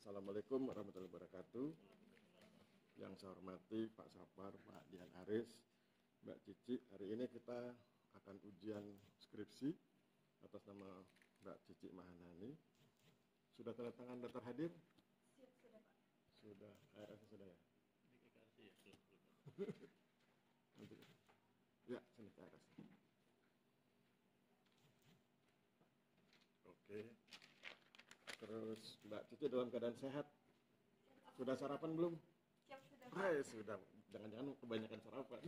Assalamualaikum warahmatullahi wabarakatuh. Yang saya hormati Pak Sapar, Pak Dian Aris, Mbak Cici. Hari ini kita akan ujian skripsi atas nama Mbak Cici Mahanani. Sudah tanda tangan daftar hadir? Sudah, Pak. Sudah, sudah ya? Nanti. Ya, sini ke atas. Oke. Terus Mbak Cici dalam keadaan sehat? Sudah sarapan belum? Siap, sudah, Pak. Sudah. Jangan-jangan kebanyakan sarapan.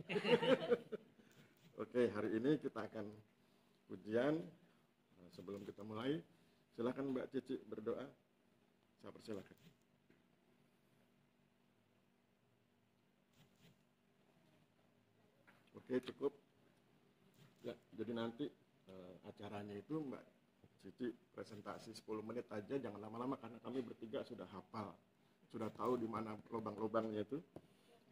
Oke, hari ini kita akan ujian. Sebelum kita mulai, silakan Mbak Cici berdoa. Saya persilakan. Oke, cukup. Ya, jadi nanti acaranya itu Mbak Cici presentasi 10 menit aja, jangan lama-lama karena kami bertiga sudah hafal, sudah tahu di mana lubang-lubangnya itu.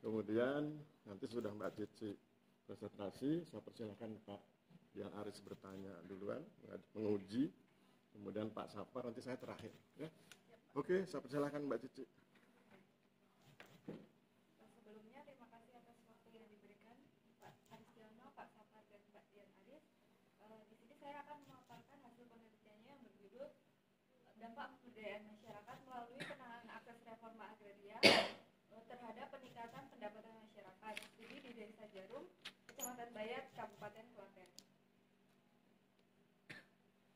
Kemudian nanti sudah Mbak Cici presentasi, saya persilakan Pak Dian Aris bertanya duluan, menguji. Kemudian Pak Sapar, nanti saya terakhir. Ya. Oke, saya persilakan Mbak Cici. Sebelumnya terima kasih atas waktu yang diberikan Pak Aristiono, Pak Sapar, dan Pak Dian Aris. Di sini saya akan memaparkan hasil penelitiannya yang berjudul dampak pemberdayaan masyarakat melalui penanganan akses reforma agraria terhadap peningkatan pendapatan masyarakat. Studi di Desa Jarum, Kecamatan Bayat, Kabupaten Klaten.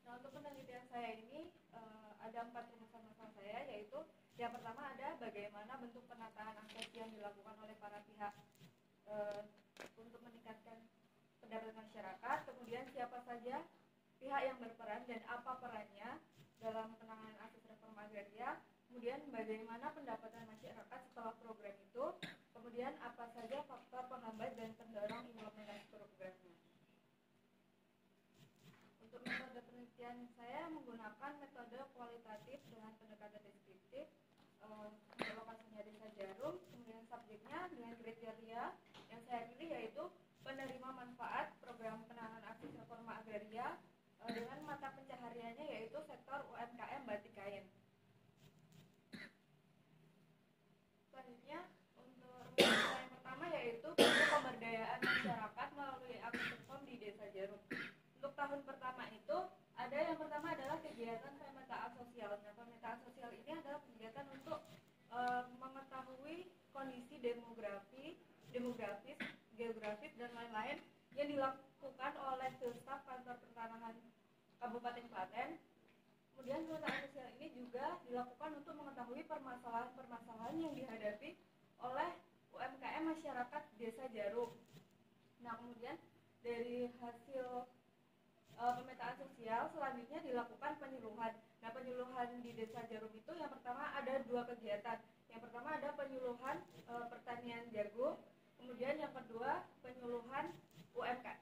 Nah, untuk penelitian saya ini ada 4 rumusan masalah saya, yaitu yang pertama ada bagaimana bentuk penataan akses yang dilakukan oleh para pihak untuk meningkatkan pendapatan masyarakat, kemudian siapa saja pihak yang berperan dan apa perannya dalam penanganan akses reforma agraria, kemudian bagaimana pendapatan masyarakat setelah program itu, kemudian apa saja faktor penghambat dan pendorong implementasi programnya. Untuk metode penelitian saya menggunakan metode kualitatif dengan pendekatan deskriptif. Untuk lokasinya Desa Jarum, kemudian subjeknya dengan kriteria yang saya pilih yaitu penerima manfaat program penanganan akses reforma agraria dengan mata pencahariannya yaitu sektor UMKM batik kain. Selanjutnya untuk rumus yang pertama yaitu pemberdayaan masyarakat melalui akses reform di Desa Jarum. Untuk tahun pertama itu ada yang pertama adalah kegiatan pemetaan sosial. Nah, pemetaan sosial ini adalah kegiatan untuk mengetahui kondisi demografis, geografis dan lain-lain yang dilakukan oleh staf kantor pertanahan Kabupaten Klaten. Kemudian pemetaan sosial ini juga dilakukan untuk mengetahui permasalahan-permasalahan yang dihadapi oleh UMKM masyarakat Desa Jarum. Nah, kemudian dari hasil pemetaan sosial selanjutnya dilakukan penyuluhan. Nah, penyuluhan di Desa Jarum itu yang pertama ada 2 kegiatan. Yang pertama ada penyuluhan pertanian jagung, kemudian yang kedua penyuluhan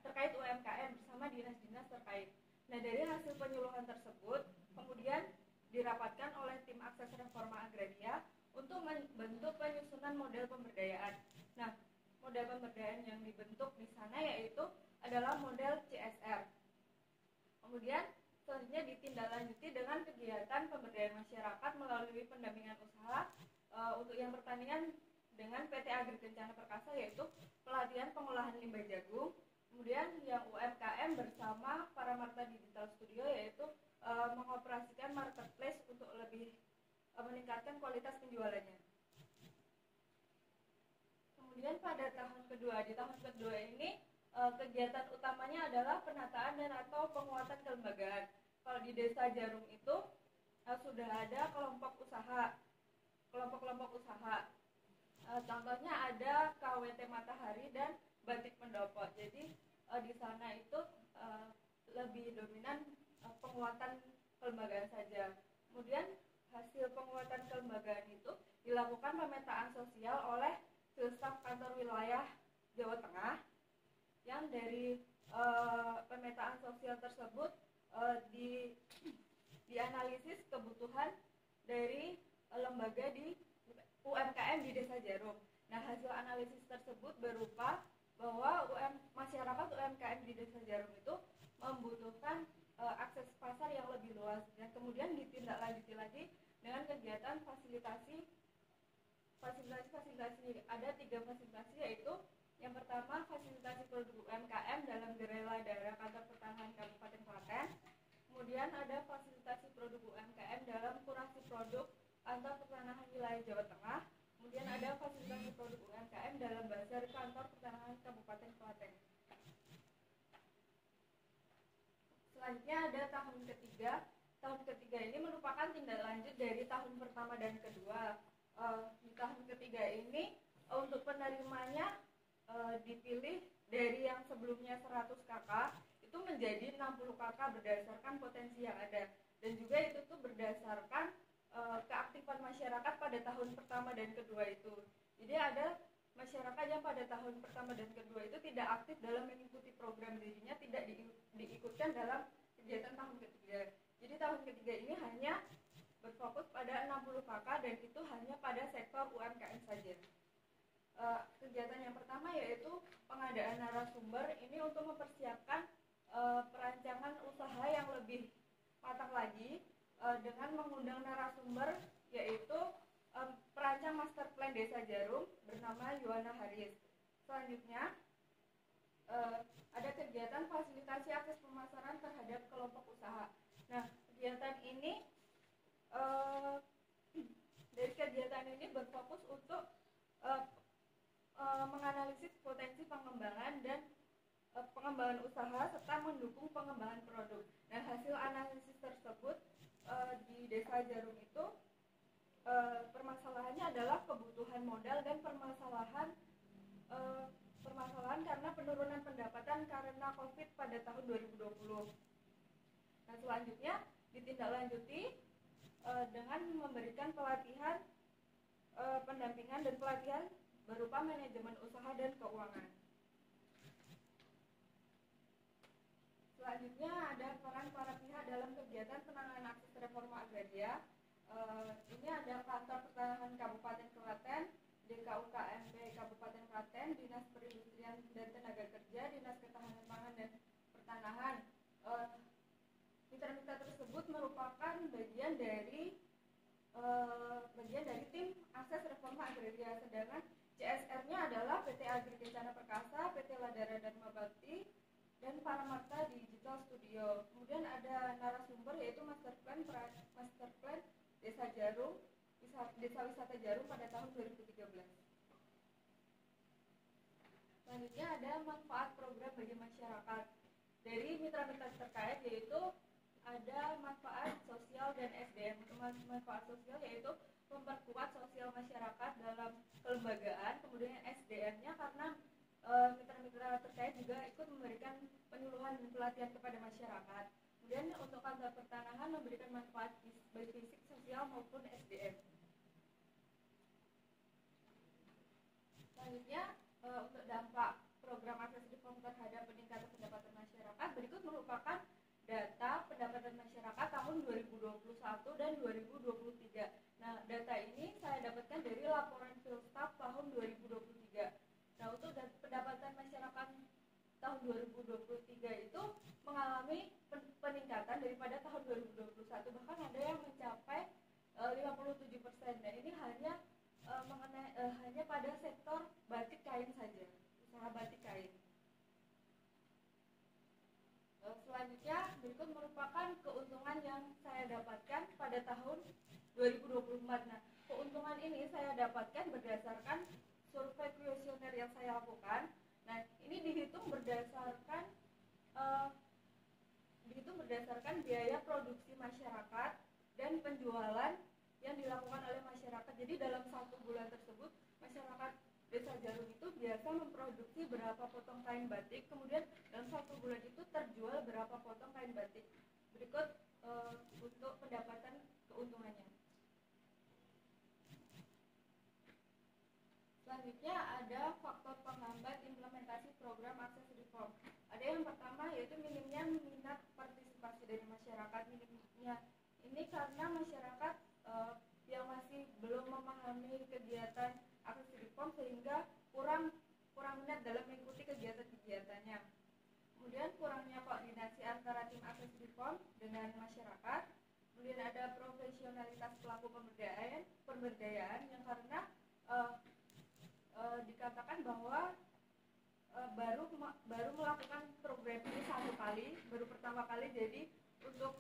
terkait UMKM bersama dinas-dinas terkait. Nah, dari hasil penyuluhan tersebut kemudian dirapatkan oleh tim akses reforma agraria untuk membentuk penyusunan model pemberdayaan. Nah, model pemberdayaan yang dibentuk di sana yaitu adalah model CSR. Kemudian selanjutnya ditindaklanjuti dengan kegiatan pemberdayaan masyarakat melalui pendampingan usaha untuk yang pertanian dengan PT Agri Kencana Perkasa yaitu pelatihan pengolahan limbah jagung. Kemudian yang UMKM bersama Paramarta Digital Studio yaitu mengoperasikan marketplace untuk lebih meningkatkan kualitas penjualannya. Kemudian pada di tahun kedua ini kegiatan utamanya adalah penataan dan atau penguatan kelembagaan. Kalau di Desa Jarum itu sudah ada kelompok usaha. Contohnya ada KWT Matahari dan Batik Pendopo. Jadi di sana itu lebih dominan penguatan kelembagaan saja. Kemudian hasil penguatan kelembagaan itu dilakukan pemetaan sosial oleh staf kantor wilayah Jawa Tengah, yang dari pemetaan sosial tersebut dianalisis kebutuhan dari lembaga di UMKM di Desa Jarum. Nah, hasil analisis tersebut berupa bahwa masyarakat UMKM di Desa Jarum itu membutuhkan akses pasar yang lebih luas, dan kemudian ditindaklanjuti lagi dengan kegiatan kegiatan fasilitasi. Ada 3 fasilitasi, yaitu yang pertama fasilitasi produk UMKM dalam gerela daerah kantor pertanahan Kabupaten Klaten. Kemudian ada fasilitasi produk UMKM dalam kurasi produk kantor pertanahan wilayah Jawa Tengah. Kemudian ada fasilitasi produk UMKM dalam bazar kantor pertanahan Kabupaten Klaten. Selanjutnya ada tahun ketiga. Tahun ketiga ini merupakan tindak lanjut dari tahun pertama dan kedua. Di tahun ketiga ini untuk penerimanya dipilih dari yang sebelumnya 100 KK itu menjadi 60 KK berdasarkan potensi yang ada, dan juga itu tuh berdasarkan keaktifan masyarakat pada tahun pertama dan kedua itu. Jadi ada masyarakat yang pada tahun pertama dan kedua itu tidak aktif dalam mengikuti program, dirinya tidak diikutkan dalam kegiatan tahun ketiga. Jadi tahun ketiga ini hanya berfokus pada 60 KK dan itu hanya pada sektor UMKM saja. Kegiatan yang pertama yaitu pengadaan narasumber, ini untuk mempersiapkan perancangan usaha yang lebih matang lagi dengan mengundang narasumber, yaitu perancang master plan Desa Jarum bernama Yohana Haris. Selanjutnya ada kegiatan fasilitasi akses pemasaran terhadap kelompok usaha. Nah, kegiatan ini dari kegiatan ini berfokus untuk menganalisis potensi pengembangan dan pengembangan usaha serta mendukung pengembangan produk. Nah, hasil analisis tersebut di Desa Jarum itu permasalahannya adalah kebutuhan modal dan permasalahan karena penurunan pendapatan karena COVID pada tahun 2020. Nah, selanjutnya ditindaklanjuti dengan memberikan pelatihan, pendampingan dan pelatihan berupa manajemen usaha dan keuangan. Selanjutnya ada peran para pihak dalam kegiatan penanganan akses reforma agraria. Ini ada kantor pertanahan Kabupaten Klaten, DKUKMP Kabupaten Klaten, Dinas Perindustrian dan Tenaga Kerja, Dinas Ketahanan Pangan dan Pertanahan. Mitra-mitra tersebut merupakan bagian dari tim akses reforma agraria, sedangkan CSR-nya adalah PT Agri Kencana Perkasa, PT Ladara Dharma Bakti, dan Paramarta Digital Studio. Kemudian ada narasumber yaitu Master Plan Desa Jarum, Desa Wisata Jarum pada tahun 2013. Selanjutnya ada manfaat program bagi masyarakat. Dari mitra-mitra terkait yaitu ada manfaat sosial dan SDM. Manfaat sosial yaitu memperkuat sosial masyarakat dalam kelembagaan, kemudian SDM-nya karena mitra-mitra terkait juga ikut memberikan penyuluhan dan pelatihan kepada masyarakat. Kemudian untuk kantor pertanahan memberikan manfaat baik fisik, sosial maupun SDM. Selanjutnya untuk dampak program akses reform terhadap peningkatan pendapatan masyarakat, berikut merupakan data pendapatan masyarakat tahun 2021 dan 2023. Nah, data ini saya dapatkan dari laporan Filstab tahun 2023. Nah, untuk pendapatan masyarakat tahun 2023 itu mengalami peningkatan daripada tahun 2021, bahkan ada yang mencapai 57%. Dan ini hanya hanya pada sektor batik kain saja, usaha batik kain. Selanjutnya berikut merupakan keuntungan yang saya dapatkan pada tahun 2024. Nah, keuntungan ini saya dapatkan berdasarkan survei kuesioner yang saya lakukan. Nah, ini dihitung berdasarkan biaya produksi masyarakat dan penjualan yang dilakukan oleh masyarakat. Jadi dalam 1 bulan tersebut masyarakat Desa Jarum itu biasa memproduksi berapa potong kain batik, kemudian dalam 1 bulan itu terjual berapa potong kain batik. Berikut untuk pendapatan keuntungannya. Selanjutnya ada faktor penghambat implementasi program akses reform. Ada yang pertama yaitu minimnya minat partisipasi dari masyarakat. Minimnya ini karena masyarakat yang masih belum memahami kegiatan akses reform sehingga kurang minat dalam mengikuti kegiatan-kegiatannya. Kemudian kurangnya koordinasi antara tim akses reform dengan masyarakat. Kemudian ada profesionalitas pelaku pemberdayaan yang karena eh, dikatakan bahwa baru melakukan program ini satu kali, baru pertama kali, jadi untuk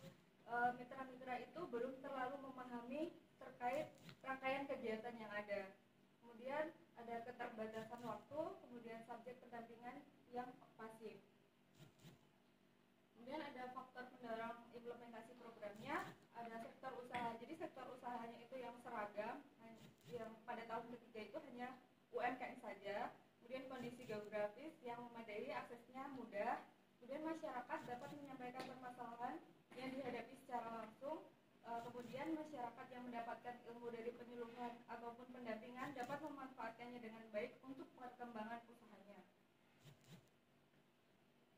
mitra-mitra itu belum terlalu memahami terkait rangkaian kegiatan yang ada. Kemudian ada keterbatasan waktu, kemudian subjek pendampingan yang pasif. Kemudian ada faktor pendorong implementasi programnya, ada sektor usaha. Jadi sektor usahanya itu yang seragam, yang pada tahun ketiga itu hanya UMKM saja. Kemudian kondisi geografis yang memadai, aksesnya mudah. Kemudian masyarakat dapat menyampaikan permasalahan yang dihadapi secara langsung. Kemudian masyarakat yang mendapatkan ilmu dari penyuluhan ataupun pendampingan dapat memanfaatkannya dengan baik untuk perkembangan usahanya.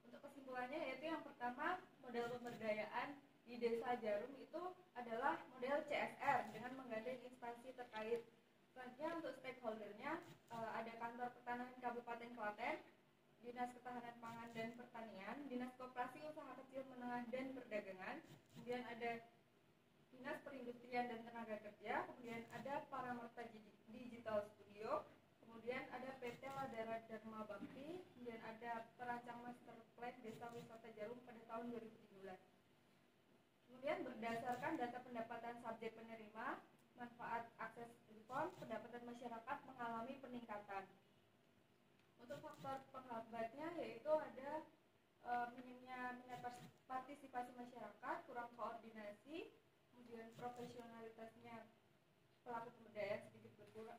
Untuk kesimpulannya yaitu yang pertama, model pemberdayaan di Desa Jarum itu adalah model CSR dengan menggandeng instansi terkait. Selanjutnya untuk stakeholdernya ada Kantor Pertanahan Kabupaten Klaten, Dinas Ketahanan Pangan dan Pertanian, Dinas Koperasi Usaha Kecil Menengah dan Perdagangan, kemudian ada Dinas Perindustrian dan Tenaga Kerja, kemudian ada Paramarta Digital Studio, kemudian ada PT Ladara Dharma Bakti, kemudian ada Perancang Master Plan Desa Wisata Jarum pada tahun 2017. Kemudian berdasarkan data pendapatan subjek penerima, manfaat akses reform, pendapatan masyarakat mengalami peningkatan. Untuk faktor penghambatnya yaitu ada minimnya minat partisipasi masyarakat, kurang koordinasi, kemudian profesionalitasnya pelaku pemberdayaan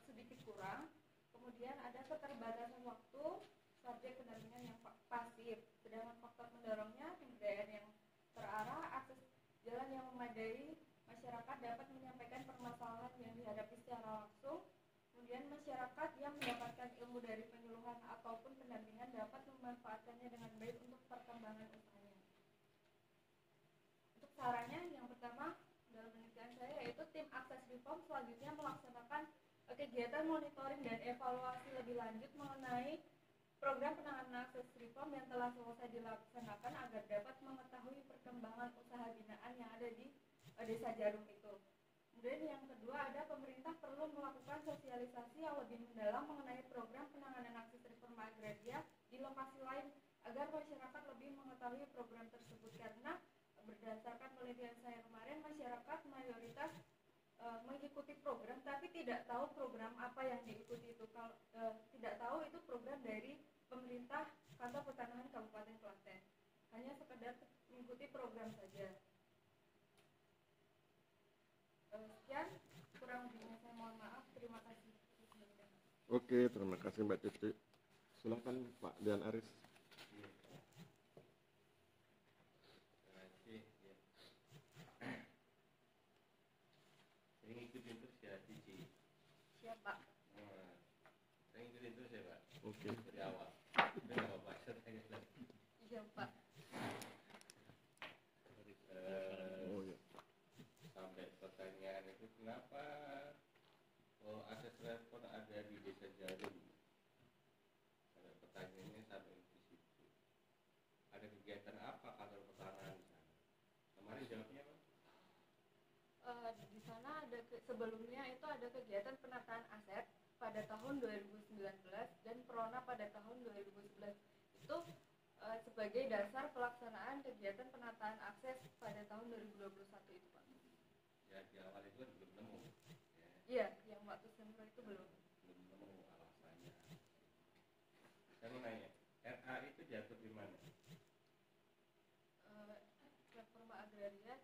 sedikit kurang, kemudian ada keterbatasan waktu, subjek pendampingan yang pasif, sedangkan faktor mendorongnya pemberdayaan yang terarah, akses jalan yang memadai, masyarakat dapat menyampaikan permasalahan yang dihadapi secara langsung, kemudian masyarakat yang mendapatkan ilmu dari penyuluhan ataupun pendampingan dapat memanfaatkannya dengan baik untuk perkembangan usahanya. Untuk sarannya yang pertama dalam penelitian saya yaitu tim akses reform selanjutnya melaksanakan kegiatan monitoring dan evaluasi lebih lanjut mengenai program penanganan akses reform yang telah selesai dilaksanakan agar dapat mengetahui perkembangan usaha binaan yang ada di Desa Jarum itu. Kemudian yang kedua ada pemerintah perlu melakukan sosialisasi yang lebih mendalam mengenai program penanganan akses reforma agraria di lokasi lain agar masyarakat lebih mengetahui program tersebut, karena berdasarkan penelitian saya kemarin masyarakat mayoritas mengikuti program tapi tidak tahu program apa yang diikuti itu. Kalau tidak tahu itu program dari pemerintah Kantor Pertanahan Kabupaten Klaten, hanya sekedar mengikuti program saja. Sekian, kurang lebihnya saya mohon maaf. Terima kasih. Oke, terima kasih Mbak Cici. Silakan Pak Dian Aris. Saya ngikutin terus ya Cici. Siap Pak. Saya ngikutin terus ya Pak. Oke. Dari awal. Udah nggak apa-apa. Saya tanya lagi. Iya Pak. Oh ya. Sampai pertanyaan itu kenapa akses respon ada di Desa Jarum? Sampai pertanyaannya sampai di situ. Ada kegiatan apa kantor pertanahan di sana? Kemarin jawabnya apa? Di sana ada sebelumnya itu ada kegiatan penataan aset pada tahun 2019 dan Prona pada tahun 2011 itu sebagai dasar pelaksanaan kegiatan penataan akses pada tahun 2021 itu Pak. Ya di awal itu kan belum nemu. Iya, yang waktu sempro itu belum Nemu alasannya. Saya mau nanya, RA itu jatuh di mana? reforma agraria,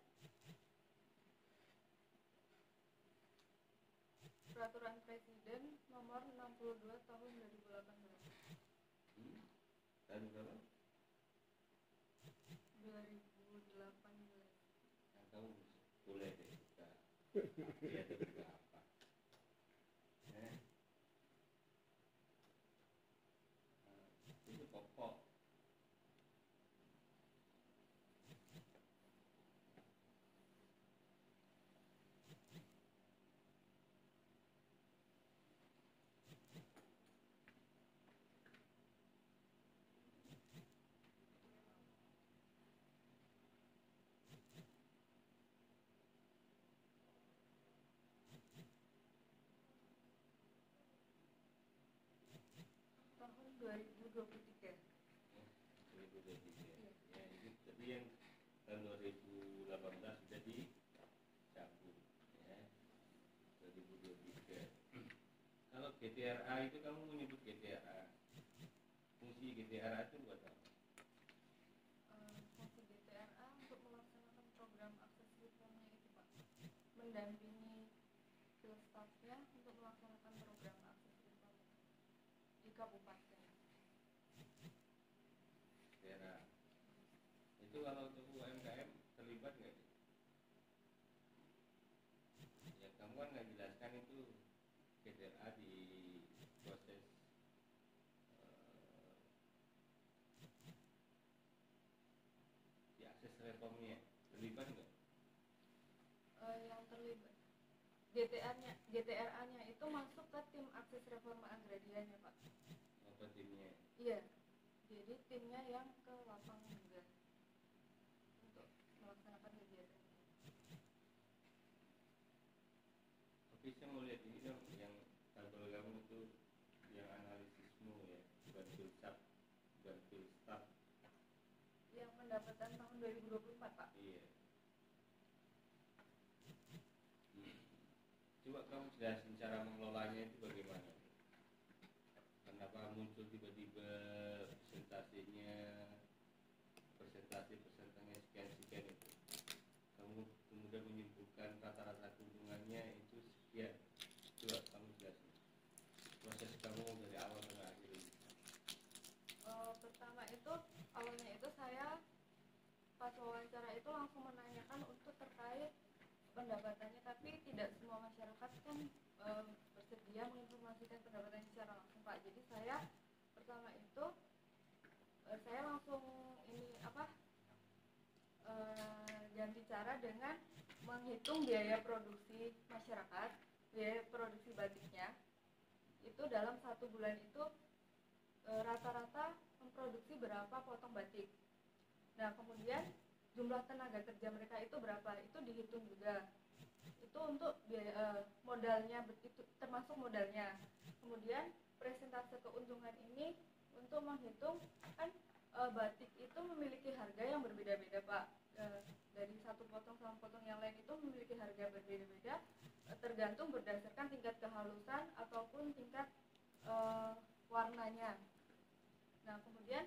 Peraturan Presiden nomor 62 tahun 2018. Tahun berapa? 2018. Yang tahu boleh deh kita lihat juga apa. Itu pokok. 2023. Ya, 2023. Ya, itu tapi yang tahun 2018 sudah dicabut ya. 2023. Kalau GTRA itu kamu menyebut GTRA. Fungsi GTRA itu buat apa? Fungsi GTRA untuk melaksanakan program akses reformnya itu Pak, mendampingi field staff-nya untuk melaksanakan program akses reform di kabupaten. GTRA. Itu kalau untuk UMKM terlibat nggak sih? Ya kamu kan nggak jelaskan itu GTRA di proses di akses reformnya terlibat nggak? Yang terlibat GTRA-nya itu masuk ke tim akses reforma agrarianya Pak. Apa timnya? Iya, jadi timnya yang ke lapangan juga untuk melaksanakan kegiatan. Tapi saya mau lihat ini dong yang tabel kamu itu yang analisismu ya, bukan filsaf, bukan filsaf. Yang pendapatan tahun 2024 Pak. Iya. Coba kamu jelasin cara mengelolanya itu bagaimana? Kenapa muncul tiba-tiba persentase-persentanya sekian-sekian itu? Kamu kemudian menyimpulkan rata-rata keuntungannya itu sekian. Coba kamu jelasin proses kamu dari awal sampai akhir ini. Pertama itu awalnya itu saya pas wawancara itu langsung menanyakan untuk terkait pendapatannya, tapi tidak semua masyarakat kan bersedia menginformasikan pendapatannya secara langsung Pak. Jadi saya pertama itu saya langsung ganti cara dengan menghitung biaya produksi masyarakat, biaya produksi batiknya itu dalam 1 bulan itu rata-rata memproduksi berapa potong batik. Nah kemudian jumlah tenaga kerja mereka itu berapa, itu dihitung juga. Itu untuk biaya, modalnya, itu termasuk modalnya. Kemudian presentase keuntungan ini untuk menghitung kan batik itu memiliki harga yang berbeda-beda Pak. Dari satu potong sama potong yang lain itu memiliki harga berbeda-beda, tergantung berdasarkan tingkat kehalusan ataupun tingkat warnanya. Nah kemudian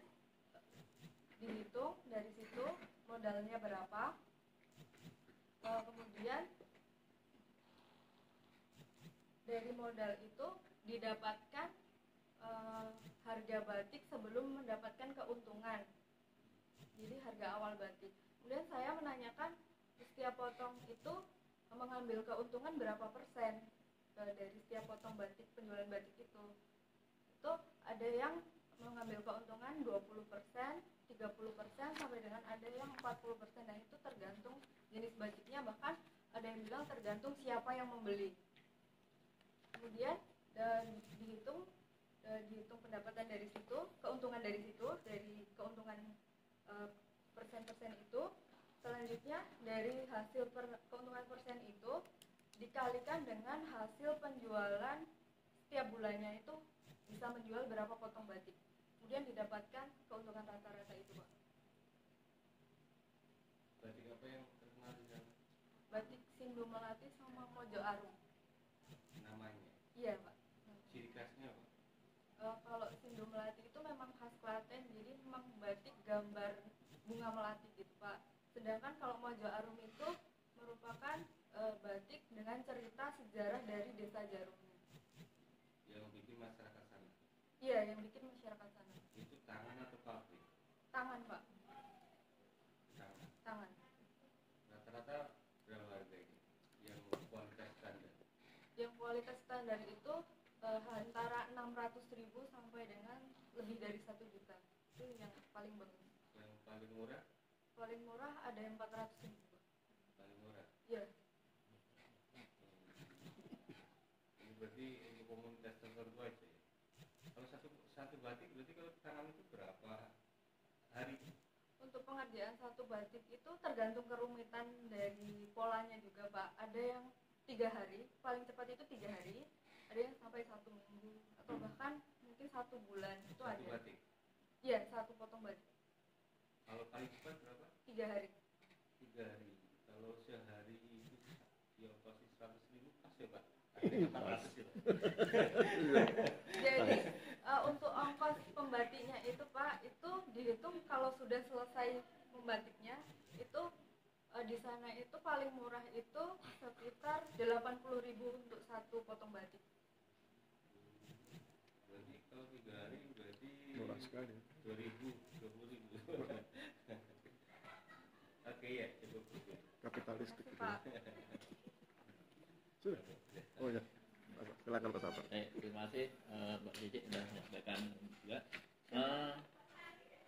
dihitung dari situ modalnya berapa, kemudian dari modal itu didapatkan harga batik sebelum mendapatkan keuntungan, jadi harga awal batik. Kemudian saya menanyakan setiap potong itu mengambil keuntungan berapa persen dari setiap potong batik, penjualan batik itu ada yang mengambil keuntungan 20%, 30%, sampai dengan ada yang 40%. Nah itu tergantung jenis batiknya, bahkan ada yang bilang tergantung siapa yang membeli. Kemudian dihitung pendapatan dari situ, keuntungan dari situ, dari keuntungan persen-persen itu. Selanjutnya dari hasil keuntungan persen itu dikalikan dengan hasil penjualan setiap bulannya itu bisa menjual berapa potong batik. Kemudian didapatkan keuntungan rata-rata itu Pak. Batik apa yang terkenal di sana? Batik Sindu Melati sama Mojo Arum. Namanya? Iya Pak. Ciri khasnya apa? Kalau Sindu Melati itu memang khas Klaten, jadi memang batik gambar bunga melati gitu Pak. Sedangkan kalau Mojo Arum itu merupakan batik dengan cerita sejarah dari desa Jarumnya. Yang bikin masyarakat sana? Iya, yang bikin masyarakat sana. Itu tangan atau pabrik? Tangan Pak. Tangan. Rata-rata berapa harga ini? Yang kualitas standar? Yang kualitas standar itu antara 600.000 sampai dengan lebih dari 1 juta. Itu yang paling bagus. Yang paling murah? Paling murah ada yang 400.000. Paling murah? Iya. Ini berarti untuk komunitas tertentu aja ya? Kalau satu batik berarti kalau tangan itu berapa hari? Untuk pengerjaan satu batik itu tergantung kerumitan dari polanya juga Pak. Ada yang 3 hari, paling cepat itu 3 hari. Ada yang sampai 1 minggu atau bahkan mungkin 1 bulan itu Satu ada. batik? Iya, 1 potong batik. Kalau kali 4 berapa? 3 hari. 3 hari. Kalau sehari itu diongkosi 100.000 pas ya Pak? Ada 400 ya Pak? Jadi untuk ongkos pembatiknya itu Pak, itu dihitung kalau sudah selesai membatiknya itu di sana itu paling murah itu sekitar 80.000 untuk 1 potong batik. Berarti kalau 3 hari berarti Murah sekali. 2.000, 20.000. Oke ya, cukup. Kapitalistik Makasih, gitu. Pak. Sudah. Oh ya. Silakan Pak Sabar. Terima kasih Mbak Cici sudah menyampaikan juga.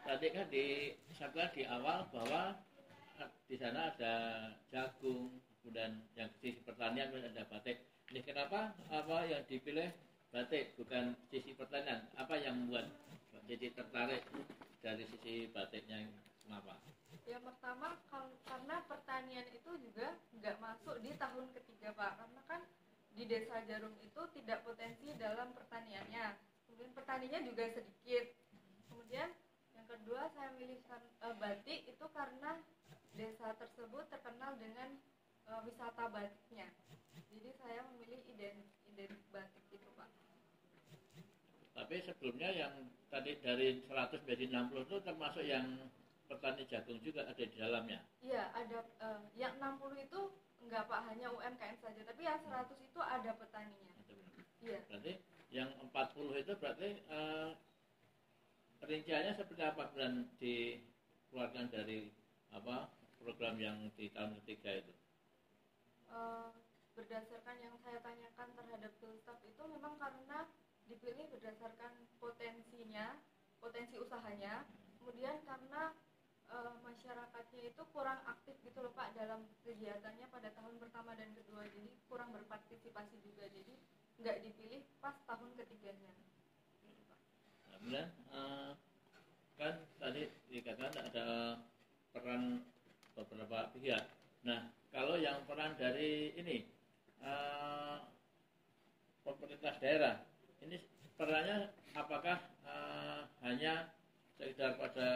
Tadi kan disebutkan di awal bahwa di sana ada jagung, kemudian yang sisi pertanian ada batik. Ini kenapa apa yang dipilih batik bukan sisi pertanian? Apa yang membuat Mbak Cici tertarik dari sisi batiknya? Kenapa? Yang pertama karena pertanian itu juga nggak masuk di tahun ketiga Pak, karena kan di Desa Jarum itu tidak potensi dalam pertaniannya, kemudian petaninya juga sedikit. Kemudian yang kedua saya milihkan batik itu karena desa tersebut terkenal dengan wisata batiknya, jadi saya memilih identik batik itu Pak. Tapi sebelumnya yang tadi dari 100 menjadi 60 itu termasuk yang petani jagung juga ada di dalamnya. Iya, ada yang 60 itu enggak Pak, hanya UMKM saja, tapi yang 100 itu ada petaninya. Iya. Berarti yang 40 itu berarti rinciannya seperti apa dan dikeluarkan dari apa program yang di tahun ketiga itu? Berdasarkan yang saya tanyakan terhadap staff itu memang karena dipilih berdasarkan potensinya, potensi usahanya, kemudian karena masyarakatnya itu kurang aktif gitu loh Pak dalam kegiatannya pada tahun pertama dan kedua, jadi kurang berpartisipasi juga, jadi nggak dipilih pas tahun ketiganya. Kemudian kan tadi dikatakan ada peran beberapa pihak. Nah, kalau yang peran dari ini pemerintah daerah, ini perannya apakah hanya sekedar pada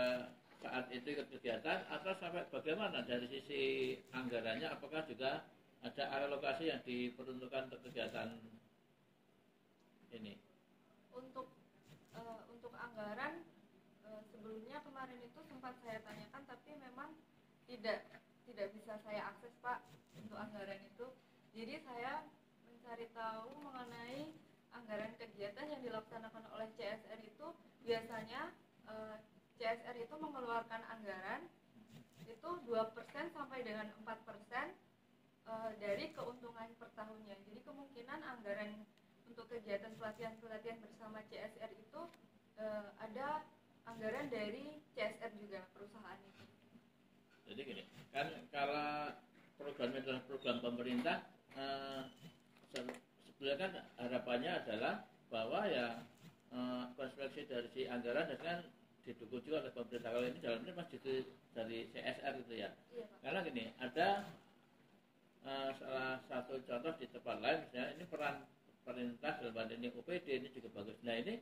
saat itu ikut kegiatan atau sampai bagaimana dari sisi anggarannya, apakah juga ada alokasi yang diperuntukkan untuk kegiatan ini? Untuk anggaran sebelumnya kemarin itu sempat saya tanyakan, tapi memang tidak bisa saya akses Pak untuk anggaran itu. Jadi saya mencari tahu mengenai anggaran kegiatan yang dilaksanakan oleh CSR itu. Biasanya CSR itu mengeluarkan anggaran itu 2% sampai dengan 4% dari keuntungan per tahunnya. Jadi kemungkinan anggaran untuk kegiatan pelatihan bersama CSR itu ada anggaran dari CSR juga, perusahaan itu. Jadi gini, kan kalau program itu adalah program pemerintah, sebenarnya kan harapannya adalah bahwa ya konstruksi dari si anggaran kan didukung juga oleh pemerintah. Kalau ini dalamnya masih dari CSR gitu ya. Iya, Pak. Karena gini, ada salah satu contoh di tempat lain, misalnya ini peran pemerintah dalam hal ini OPD ini juga bagus. Nah ini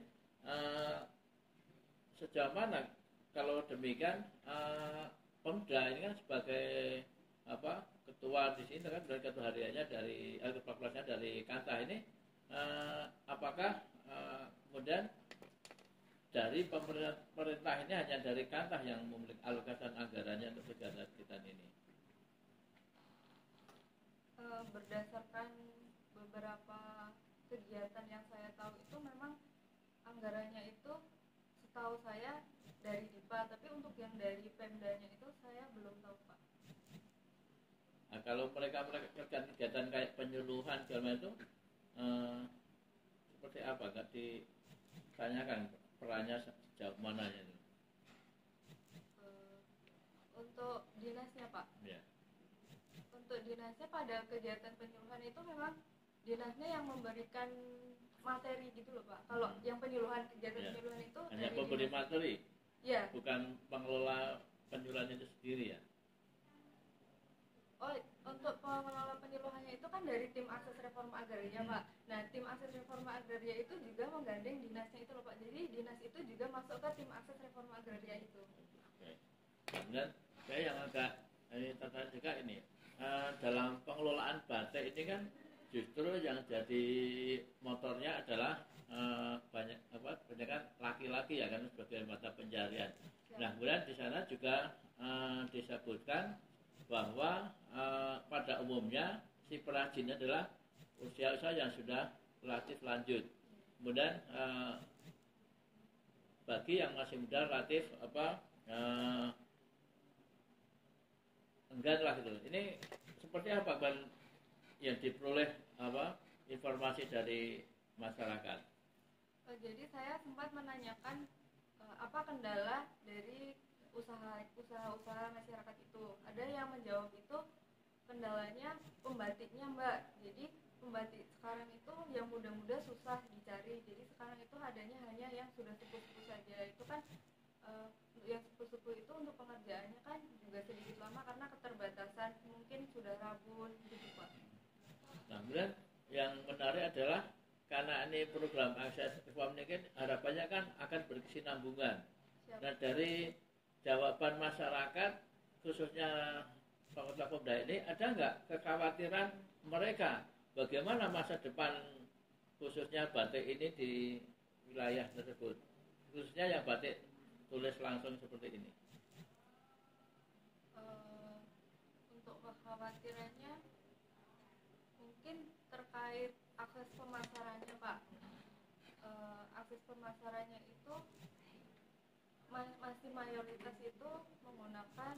sejauh mana kalau demikian Pemda ini kan sebagai apa ketua di sini kan dari ketua hariannya dari kepala kelasnya dari Kanta ini apakah kemudian dari pemerintah ini hanya dari Kanta yang memiliki alokasi anggarannya untuk kegiatan ini? Berdasarkan beberapa kegiatan yang saya tahu itu memang anggarannya itu setahu saya dari DIPA, tapi untuk yang dari Pemdanya itu saya belum tahu Pak. Nah, kalau mereka kerjaan kegiatan kayak penyuluhan segala itu seperti apa? Nggak ditanyakan perannya sejauh mana itu? Untuk dinasnya Pak? Ya. Untuk dinasnya pada kegiatan penyuluhan itu memang dinasnya yang memberikan materi gitu loh Pak. Kalau yang penyuluhan, kegiatan penyuluhan itu hanya dari pemberi dinas. materi, Ya. bukan pengelola penyuluhan itu sendiri ya? Oh, Untuk pengelola penyuluhannya itu kan dari tim akses reforma agraria Pak. Nah tim akses reforma agraria itu juga menggandeng dinasnya itu loh Pak. Jadi dinas itu juga masuk ke tim akses reforma agraria itu. Oke. Kemudian saya yang agak tertarik juga ini dalam pengelolaan batik ini kan justru yang jadi motornya adalah banyak kan laki-laki ya kan sebagai mata pencarian. Nah kemudian di sana juga disebutkan bahwa pada umumnya si perajin adalah usia-usia yang sudah relatif lanjut. Kemudian bagi yang masih muda relatif enggan lah gitu. Ini seperti apa kan yang diperoleh informasi dari masyarakat? Jadi saya sempat menanyakan apa kendala dari usaha-usaha masyarakat itu. Ada yang menjawab itu kendalanya pembatiknya Mbak. Jadi pembatik sekarang itu yang muda-muda susah dicari. Jadi sekarang itu adanya hanya yang sudah sepuh-sepuh saja. Itu kan yang sepuh-sepuh itu untuk pengerjaannya kan juga sedikit lama karena keterbatasan mungkin sudah rabun gitu Pak. Nah, kemudian yang menarik adalah karena ini program akses reform ini kan harapannya kan akan berkesinambungan. Nah dari jawaban masyarakat khususnya Fakultas Pemuda ini ada nggak kekhawatiran mereka bagaimana masa depan khususnya batik ini di wilayah tersebut, khususnya yang batik tulis langsung seperti ini? Untuk kekhawatirannya mungkin terkait akses pemasarannya Pak. Akses pemasarannya itu masih mayoritas itu menggunakan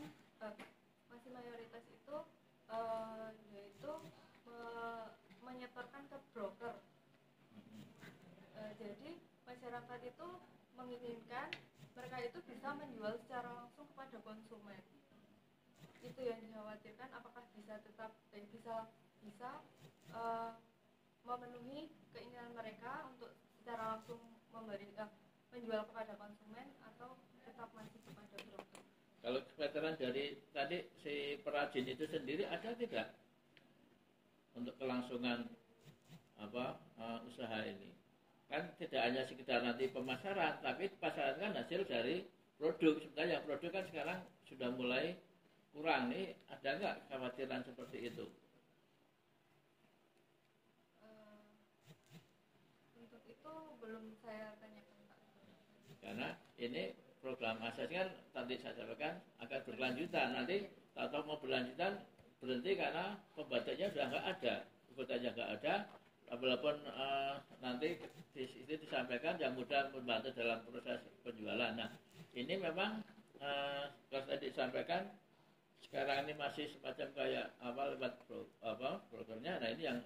yaitu menyetorkan ke broker. Jadi masyarakat itu menginginkan mereka itu bisa menjual secara langsung kepada konsumen. Itu yang dikhawatirkan apakah bisa memenuhi keinginan mereka untuk secara langsung menjual kepada konsumen atau tetap masih kepada broker. Kalau kekhawatiran dari tadi si perajin itu sendiri ada tidak untuk kelangsungan usaha ini? Kan tidak hanya sekedar nanti pemasaran, tapi pasaran kan hasil dari produk. Sebenarnya produk kan sekarang sudah mulai kurang. Nih ada nggak kekhawatiran seperti itu? Untuk itu belum saya tanyakan Pak. Karena ini program akses kan tadi saya sampaikan akan berkelanjutan. Nanti atau mau berlanjutan berhenti karena pembatiknya sudah nggak ada, pembatiknya nggak ada. Walaupun nanti itu disampaikan yang mudah membantu dalam proses penjualan. Nah ini memang kalau tadi disampaikan sekarang ini masih semacam kayak lewat brokernya. Nah ini yang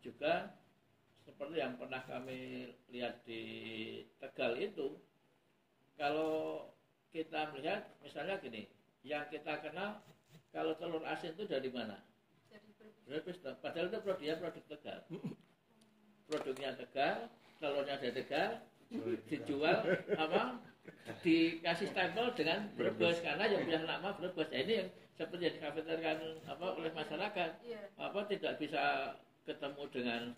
juga seperti yang pernah kami lihat di Tegal itu, kalau kita melihat misalnya gini, yang kita kenal kalau telur asin itu dari mana? Dari Brebes. Padahal itu produk Tegal. Produknya Tegal, telurnya dari Tegal, dijual dikasih stempel dengan Brebes karena yang punya nama Brebes. Ini yang seperti yang dikhawatirkan oleh masyarakat. Tidak bisa ketemu dengan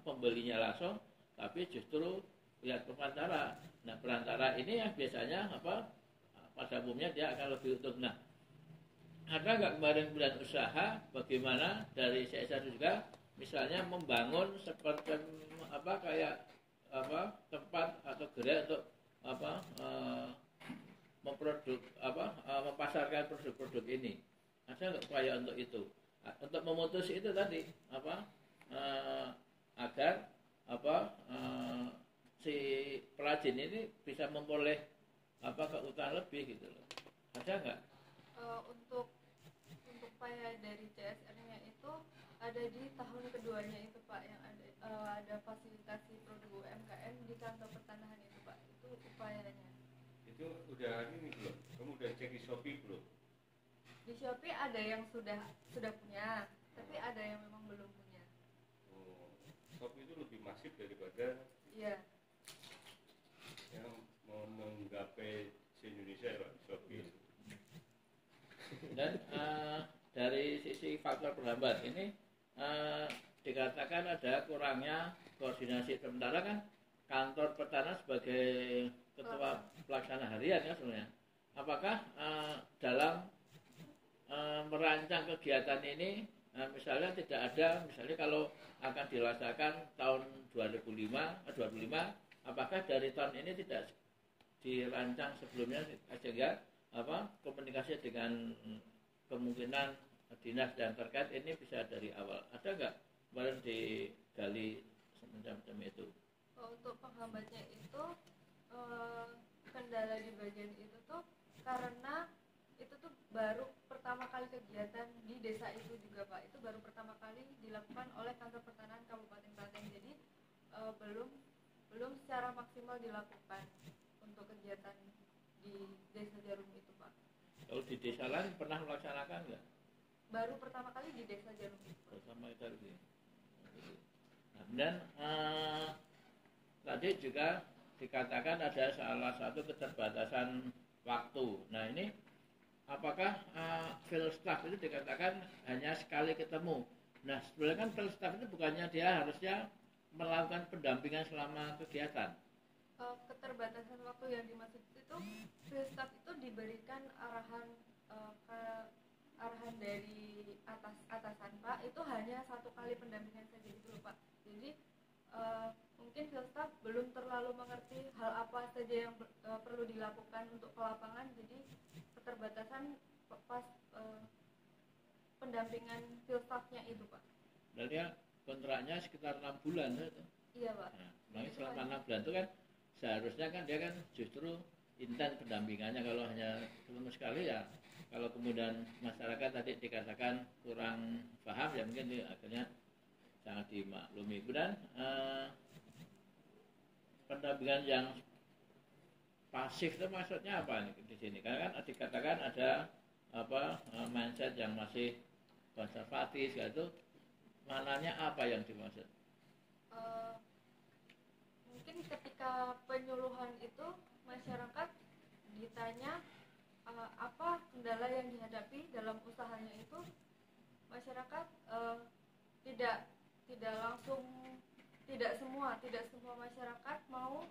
pembelinya langsung, tapi justru lihat perantara. Nah perantara ini yang biasanya pada umumnya dia akan lebih untung. Nah ada nggak kemarin bulan usaha bagaimana dari CSR juga misalnya membangun seperti tempat atau gerai untuk mempasarkan produk-produk ini? Ada nggak upaya untuk itu, untuk memutus itu tadi agar si perajin ini bisa memperoleh keutamaan lebih gitu loh? Ada nggak? Untuk upaya dari CSR-nya itu ada di tahun keduanya itu Pak, yang ada fasilitasi produk UMKM di kantor pertanahan itu Pak. Itu upayanya. Itu udah ini belum? Kamu udah cek di Shopee belum? Di Shopee ada yang sudah punya, tapi ada yang memang belum punya. Shopee itu lebih masif daripada yang mau menggapai se Indonesia ya Pak, Shopee. Dan dari sisi faktor penghambat ini dikatakan ada kurangnya koordinasi. Sementara kan kantor pertanahan sebagai ketua pelaksana harian ya sebenarnya. Apakah dalam merancang kegiatan ini misalnya tidak ada, misalnya kalau akan dilaksanakan tahun 25, apakah dari tahun ini tidak dirancang sebelumnya sehingga komunikasi dengan kemungkinan dinas dan terkait ini bisa dari awal? Ada nggak kemarin digali semacam itu? Untuk penghambatnya itu kendala di bagian itu tuh karena itu tuh baru pertama kali kegiatan di desa itu juga Pak. Itu baru pertama kali dilakukan oleh kantor pertanahan Kabupaten Klaten. Jadi belum secara maksimal dilakukan untuk kegiatan di Desa Jarum itu Pak. Kalau di desa lain pernah melaksanakan nggak? Baru pertama kali di Desa Jarum itu Pak. Pertama kali. Nah, dan tadi juga dikatakan ada salah satu keterbatasan waktu. Nah ini apakah field staff itu dikatakan hanya sekali ketemu? Nah sebenarnya kan field staff itu bukannya dia harusnya melakukan pendampingan selama kegiatan? Keterbatasan waktu yang dimaksud itu field staff itu diberikan arahan arahan dari atasan Pak, itu hanya satu kali pendampingan saja gitu loh Pak. Jadi mungkin field staff belum terlalu mengerti hal apa saja yang perlu dilakukan untuk ke lapangan, jadi keterbatasan pas pendampingan field staffnya itu Pak. Berarti ya kontraknya sekitar 6 bulan itu. Iya Pak. Nah, selama 6 bulan itu kan seharusnya kan dia kan justru intens pendampingannya. Kalau hanya ketemu sekali ya, kalau kemudian masyarakat tadi dikatakan kurang paham ya mungkin akhirnya sangat dimaklumi. Kemudian pendampingan yang pasif itu maksudnya apa di sini? Karena kan dikatakan ada mindset yang masih konservatif gitu. Mananya apa yang dimaksud? Mungkin ketika penyuluhan itu masyarakat ditanya apa kendala yang dihadapi dalam usahanya itu, masyarakat tidak langsung, tidak semua masyarakat mau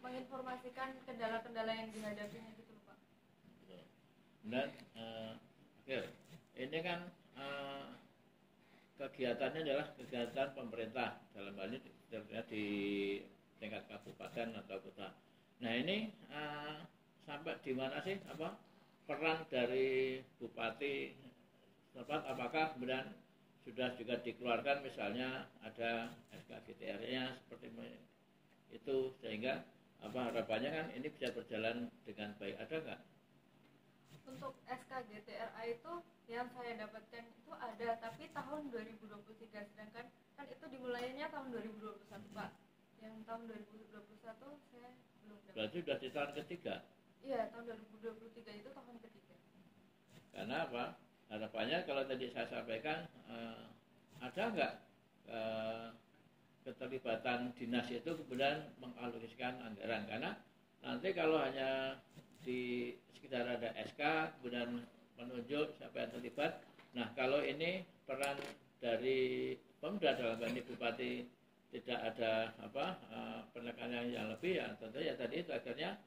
menginformasikan kendala-kendala yang dihadapinya gitu Pak. Dan ini kan kegiatannya adalah kegiatan pemerintah, dalam hal ini di tingkat kabupaten atau kota. Nah ini sampai di mana sih peran dari bupati tempat? Apakah kemudian sudah juga dikeluarkan misalnya ada SKGTR-nya seperti itu, sehingga harapannya kan ini bisa berjalan dengan baik? Ada nggak? Untuk SKGTRA itu yang saya dapatkan itu ada, tapi tahun 2023, sedangkan kan itu dimulainya tahun 2021 Pak. Yang tahun 2021 saya belum dapat. Berarti sudah di tahun ketiga? Iya, tahun 2023 itu tahun ketiga. Karena apa? Harapannya kalau tadi saya sampaikan ada nggak keterlibatan dinas itu kemudian mengalokasikan anggaran? Karena nanti kalau hanya di sekitar ada SK kemudian menunjuk siapa yang terlibat. Nah kalau ini peran dari Pemda dalam hal ini bupati tidak ada penekanan yang lebih, ya tentu ya tadi itu akhirnya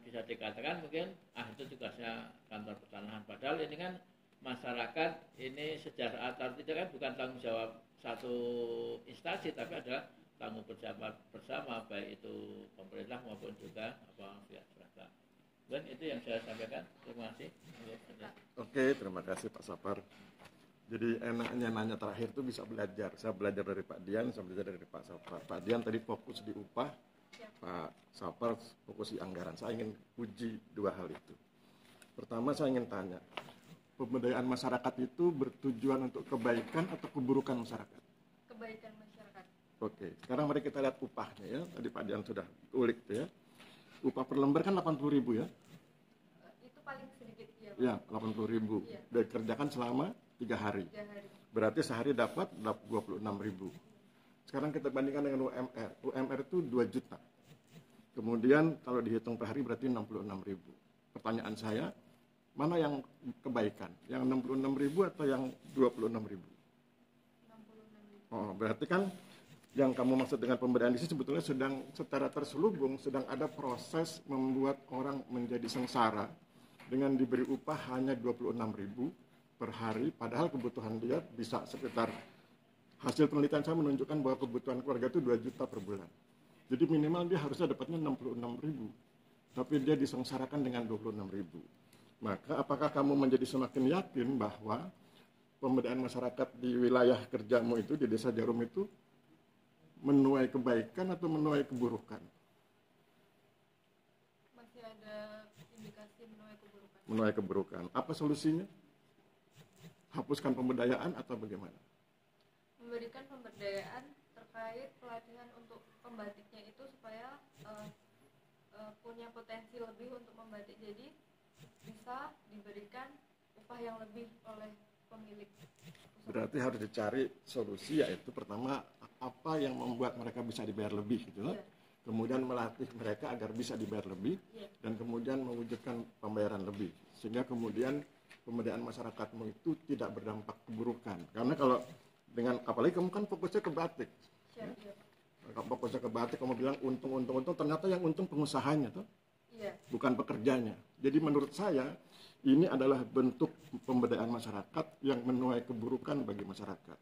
bisa dikatakan mungkin itu tugasnya kantor pertanahan. Padahal ini kan masyarakat ini secara atau tidak kan bukan tanggung jawab satu instansi, tapi adalah tanggung bersama baik itu pemerintah maupun juga pihak swasta. Dan itu yang saya sampaikan. Terima kasih. Oke, terima kasih Pak Sapar. Jadi enaknya nanya terakhir itu bisa belajar. Saya belajar dari Pak Dian, saya belajar dari Pak Sapar. Pak Dian tadi fokus di upah, Pak Sapar fokus di anggaran. Saya ingin uji dua hal itu. Pertama saya ingin tanya, pemberdayaan masyarakat itu bertujuan untuk kebaikan atau keburukan masyarakat? Kebaikan masyarakat. Oke, sekarang mari kita lihat upahnya ya. Tadi Pak Dian sudah ulik ya. Upah per lembar kan 80.000 ya? Itu paling sedikit ya Pak. Ya, 80.000. Iya. Dikerjakan selama 3 hari. 3 hari. Berarti sehari dapat 26.000. Sekarang kita bandingkan dengan UMR. UMR itu 2 juta. Kemudian kalau dihitung per hari berarti 66.000. Pertanyaan saya, Mana yang kebaikan? Yang 66.000 atau yang 26.000? 66.000. Oh, berarti kan yang kamu maksud dengan pemberdayaan di sini sebetulnya sedang secara terselubung sedang ada proses membuat orang menjadi sengsara dengan diberi upah hanya 26.000 per hari, padahal kebutuhan dia bisa sekitar, hasil penelitian saya menunjukkan bahwa kebutuhan keluarga itu 2 juta per bulan. Jadi minimal dia harusnya dapatnya 66.000, tapi dia disengsarakan dengan 26.000. Maka apakah kamu menjadi semakin yakin bahwa pemberdayaan masyarakat di wilayah kerjamu itu di Desa Jarum itu menuai kebaikan atau menuai keburukan? Masih ada indikasi menuai keburukan. Menuai keburukan. Apa solusinya? Hapuskan pemberdayaan atau bagaimana? Memberikan pemberdayaan terkait pelatihan untuk pembatiknya itu supaya punya potensi lebih untuk membatik, jadi bisa diberikan upah yang lebih oleh pemilik usaha. Berarti harus dicari solusi, yaitu pertama apa yang membuat mereka bisa dibayar lebih gitu loh. Iya. Kemudian melatih mereka agar bisa dibayar lebih, Iya. dan kemudian mewujudkan pembayaran lebih, sehingga kemudian pemberdayaan masyarakatmu itu tidak berdampak keburukan. Karena kalau dengan, apalagi kamu kan fokusnya ke batik, Siap, iya. kamu fokusnya ke batik, kamu bilang untung, ternyata yang untung pengusahanya tuh, Iya. bukan pekerjanya. Jadi menurut saya ini adalah bentuk pemberdayaan masyarakat yang menuai keburukan bagi masyarakat.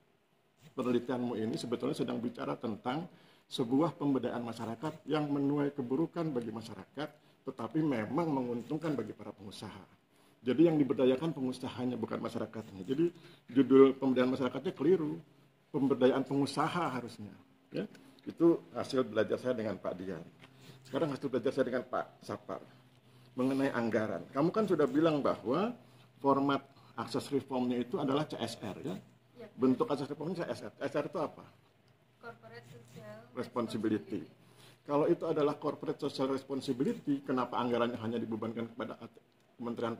Penelitianmu ini sebetulnya sedang bicara tentang sebuah pemberdayaan masyarakat yang menuai keburukan bagi masyarakat, tetapi memang menguntungkan bagi para pengusaha. Jadi yang diberdayakan pengusahanya, bukan masyarakatnya. Jadi judul pemberdayaan masyarakatnya keliru. Pemberdayaan pengusaha harusnya. Ya. Itu hasil belajar saya dengan Pak Dian. Sekarang hasil belajar saya dengan Pak Sapar mengenai anggaran. Kamu kan sudah bilang bahwa format akses reformnya itu adalah CSR, ya? Iya. Bentuk akses reformnya CSR. CSR itu apa? Corporate Social Responsibility. Kalau itu adalah corporate social responsibility, kenapa anggarannya hanya dibebankan kepada Kementerian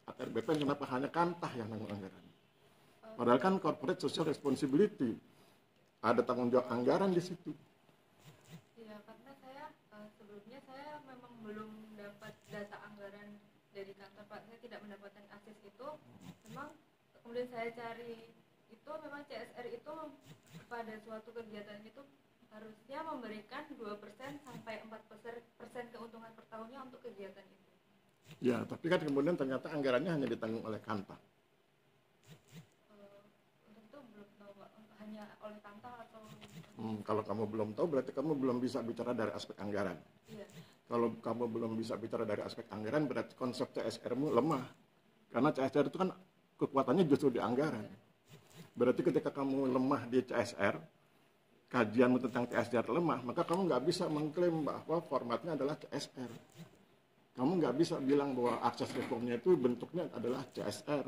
ATR BPN? Kenapa hanya Kantah yang nanggung anggaran? Padahal kan corporate social responsibility ada tanggung jawab anggaran di situ. Iya, karena saya sebelumnya saya memang belum dapat data anggaran dari kantor Pak. Saya tidak mendapatkan akses itu. Memang kemudian saya cari itu, memang CSR itu pada suatu kegiatan itu harusnya memberikan 2% sampai 4% keuntungan per tahunnya untuk kegiatan itu. Ya, tapi kan kemudian ternyata anggarannya hanya ditanggung oleh Kantah. Untuk itu belum tahu Pak, hanya oleh Kantah atau Kalau kamu belum tahu berarti kamu belum bisa bicara dari aspek anggaran. iya. Kalau kamu belum bisa bicara dari aspek anggaran, berarti konsep CSR-mu lemah. Karena CSR itu kan kekuatannya justru di anggaran. Berarti ketika kamu lemah di CSR, kajianmu tentang CSR lemah, maka kamu nggak bisa mengklaim bahwa formatnya adalah CSR. Kamu nggak bisa bilang bahwa akses reformnya itu bentuknya adalah CSR.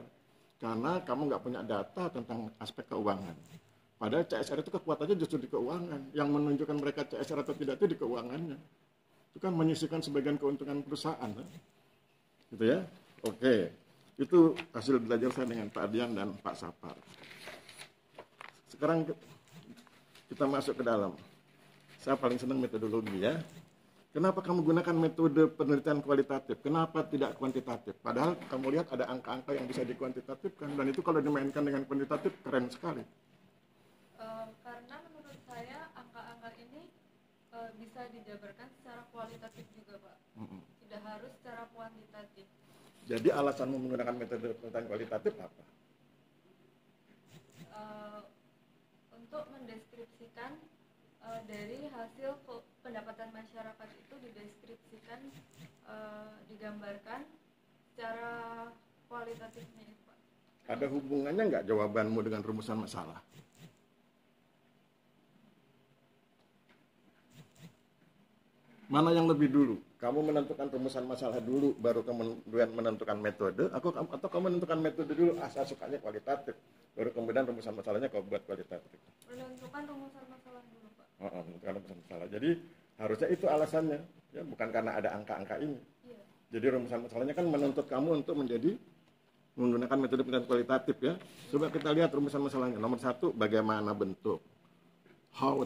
Karena kamu nggak punya data tentang aspek keuangan. Padahal CSR itu kekuatannya justru di keuangan. Yang menunjukkan mereka CSR atau tidak itu di keuangannya. Itu kan menyisihkan sebagian keuntungan perusahaan. Gitu ya. Oke. Itu hasil belajar saya dengan Pak Dian dan Pak Sapar. Sekarang kita masuk ke dalam. Saya paling senang metodologi ya. Kenapa kamu gunakan metode penelitian kualitatif? Kenapa tidak kuantitatif? Padahal kamu lihat ada angka-angka yang bisa dikuantitatifkan. Dan itu kalau dimainkan dengan kuantitatif keren sekali. Karena menurut saya angka-angka ini bisa dijabarkan secara kualitatif juga Pak. Tidak harus secara kuantitatif. Jadi alasanmu menggunakan metode penelitian kualitatif apa? Untuk mendeskripsikan dari hasil pendapatan masyarakat itu dideskripsikan, digambarkan secara kualitatifnya itu Pak. Ada hubungannya nggak jawabanmu dengan rumusan masalah? Mana yang lebih dulu? Kamu menentukan rumusan masalah dulu, baru kemudian menentukan metode, atau kamu menentukan metode dulu, asal sukanya kualitatif, baru kemudian rumusan masalahnya kau buat kualitatif. Menentukan rumusan masalah dulu Pak. Menentukan rumusan masalah. Jadi harusnya itu alasannya, ya bukan karena ada angka-angka ini. Iya. Jadi rumusan masalahnya kan menuntut kamu untuk menggunakan metode penelitian kualitatif ya. Coba kita lihat rumusan masalahnya. Nomor 1, bagaimana bentuk. How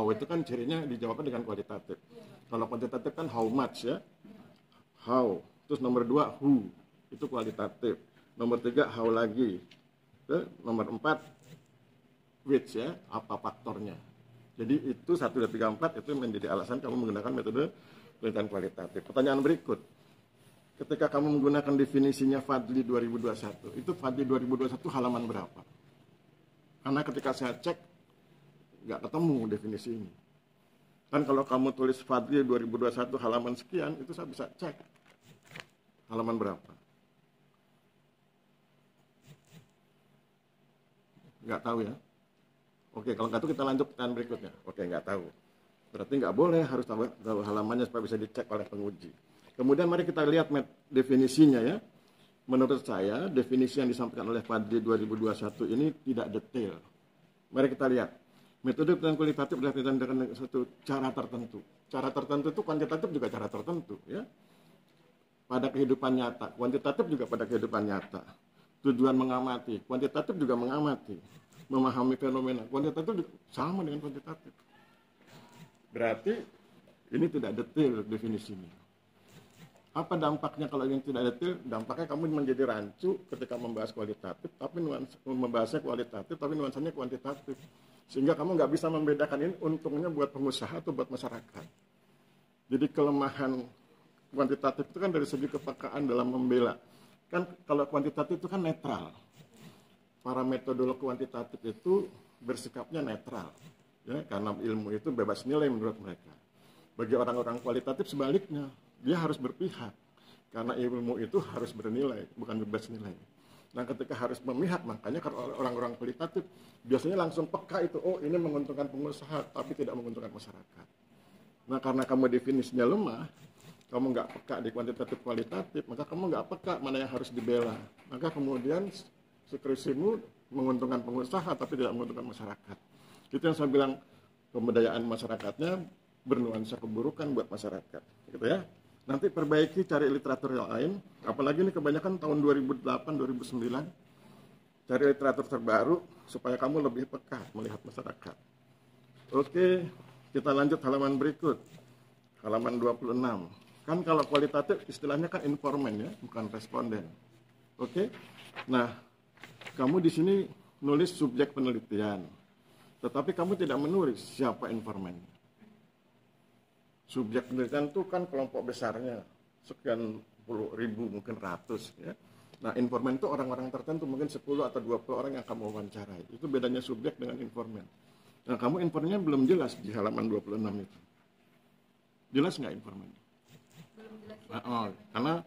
itu kan cirinya dijawabkan dengan kualitatif. Kalau kuantitatif kan how much ya. How. Terus nomor 2, who. itu kualitatif. Nomor 3 how lagi. Nomor 4 which ya, apa faktornya. Jadi itu 1, 2, 3, 4 itu menjadi alasan kamu menggunakan metode penelitian kualitatif. Pertanyaan berikut. Ketika kamu menggunakan definisinya Fadli 2021, itu Fadli 2021 halaman berapa? Karena ketika saya cek, nggak ketemu definisi ini. Kan kalau kamu tulis Fadli 2021 halaman sekian, itu saya bisa cek halaman berapa. Nggak tahu ya? Oke, kalau nggak tahu kita lanjut pertanyaan berikutnya. Oke, nggak tahu. Berarti nggak boleh, harus tahu halamannya supaya bisa dicek oleh penguji. Kemudian mari kita lihat definisinya ya. Menurut saya, definisi yang disampaikan oleh Fadli 2021 ini tidak detail. Mari kita lihat. Metode penelitian kualitatif adalah penelitian dengan satu cara tertentu. Cara tertentu itu kuantitatif juga cara tertentu ya. Pada kehidupan nyata, kuantitatif juga pada kehidupan nyata. Tujuan mengamati, kuantitatif juga mengamati. Memahami fenomena, kuantitatif juga sama dengan kuantitatif. Berarti ini tidak detail definisinya. Apa dampaknya kalau yang tidak detail? Dampaknya kamu menjadi rancu ketika membahas kualitatif, tapi membahasnya kualitatif, tapi nuansanya kuantitatif. Sehingga kamu nggak bisa membedakan ini untungnya buat pengusaha atau buat masyarakat. Jadi kelemahan kuantitatif itu kan dari segi kepekaan dalam membela. Kan kalau kuantitatif itu kan netral. Para metodolog kuantitatif itu bersikapnya netral. Ya, karena ilmu itu bebas nilai menurut mereka. Bagi orang-orang kualitatif sebaliknya, dia harus berpihak. Karena ilmu itu harus bernilai, bukan bebas nilai. Nah, ketika harus memihak, makanya kalau orang-orang kualitatif biasanya langsung peka itu, oh ini menguntungkan pengusaha, tapi tidak menguntungkan masyarakat. Nah, karena kamu definisinya lemah, kamu nggak peka di kuantitatif kualitatif, maka kamu nggak peka mana yang harus dibela. Maka kemudian skripsimu menguntungkan pengusaha, tapi tidak menguntungkan masyarakat. Itu yang saya bilang, pemberdayaan masyarakatnya bernuansa keburukan buat masyarakat. Gitu ya. Nanti perbaiki, cari literatur yang lain. Apalagi ini kebanyakan tahun 2008-2009. Cari literatur terbaru supaya kamu lebih peka melihat masyarakat. Oke, kita lanjut halaman berikut. Halaman 26. Kan kalau kualitatif istilahnya kan informan ya, bukan responden. Oke. Nah, kamu di sini nulis subjek penelitian. Tetapi kamu tidak menulis siapa informannya. Subjek penelitian itu kan kelompok besarnya, sekian puluh ribu, mungkin ratus. Ya. Nah, informan itu orang-orang tertentu, mungkin 10 atau 20 orang yang kamu wawancarai. Itu bedanya subjek dengan informan. Nah, kamu informannya belum jelas di halaman 26 itu. Jelas nggak informannya? Belum jelas. Karena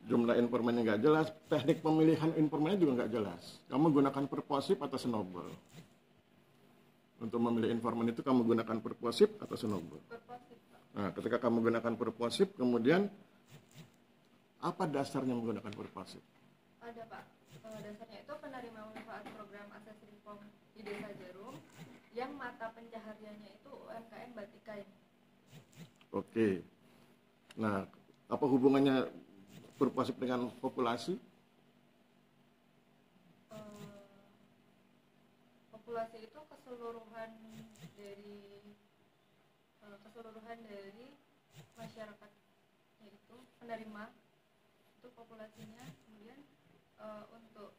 jumlah informannya nggak jelas, teknik pemilihan informannya juga nggak jelas. Kamu gunakan purposive atau snowball? Untuk memilih informan itu kamu gunakan purposive atau snowball? Purposive, Pak. Nah, ketika kamu gunakan purposive, kemudian apa dasarnya menggunakan purposive? Ada, Pak. Dasarnya itu penerima manfaat program akses reform di Desa Jarum yang mata pencahariannya itu UMKM Batikain. Oke. Nah, apa hubungannya purposive dengan populasi? Populasi itu keseluruhan dari masyarakat, yaitu penerima itu populasinya. Kemudian untuk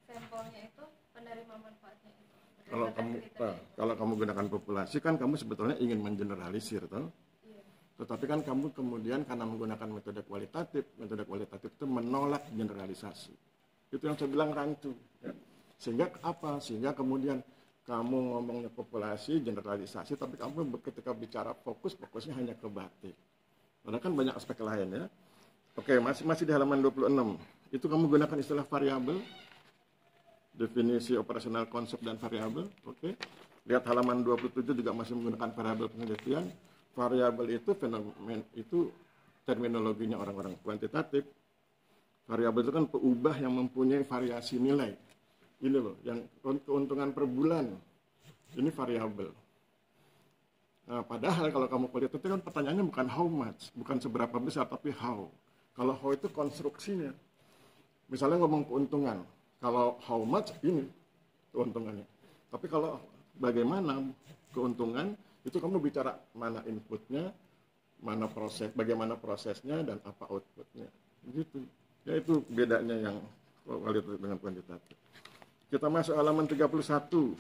sampelnya itu penerima manfaatnya itu. Kalau kamu gunakan populasi kan kamu sebetulnya ingin mengeneralisir, toh? Iya. Tetapi kan kamu kemudian karena menggunakan metode kualitatif itu menolak generalisasi. Itu yang saya bilang rancu. Ya. Sehingga apa? Sehingga kemudian kamu ngomongnya populasi, generalisasi, tapi kamu ketika bicara fokusnya hanya ke batik. Karena kan banyak aspek lain ya. Oke, masih di halaman 26. Itu kamu gunakan istilah variabel, definisi operasional konsep dan variabel. Oke. Lihat halaman 27 juga masih menggunakan variabel penelitian. Variabel itu fenomen itu terminologinya orang-orang kuantitatif. Variabel itu kan peubah yang mempunyai variasi nilai. Ini loh, yang keuntungan per bulan, ini variabel. Nah, padahal kalau kamu kualitatif kan pertanyaannya bukan how much, bukan seberapa besar, tapi how. Kalau how itu konstruksinya. Misalnya ngomong keuntungan, kalau how much ini keuntungannya. Tapi kalau bagaimana keuntungan, itu kamu bicara mana inputnya, mana proses, bagaimana prosesnya, dan apa outputnya. Gitu. Ya itu bedanya yang kualitatif dengan kuantitatif. Kita masuk halaman 31.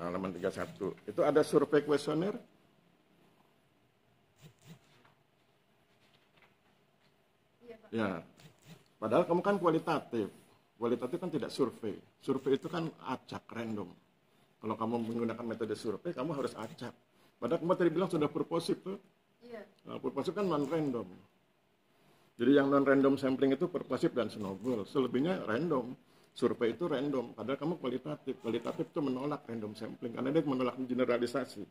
Halaman 31. Itu ada survei kuesioner. Iya, Pak. Ya. Padahal kamu kan kualitatif. Kualitatif kan tidak survei. Survei itu kan acak, random. Kalau kamu menggunakan metode survei, kamu harus acak. Padahal kamu tadi bilang sudah purposive tuh. Iya. Nah, purposive kan non-random. Jadi yang non-random sampling itu purposive dan snowball. Selebihnya random. Survei itu random. Padahal kamu kualitatif. Kualitatif itu menolak random sampling. Karena dia menolak generalisasi.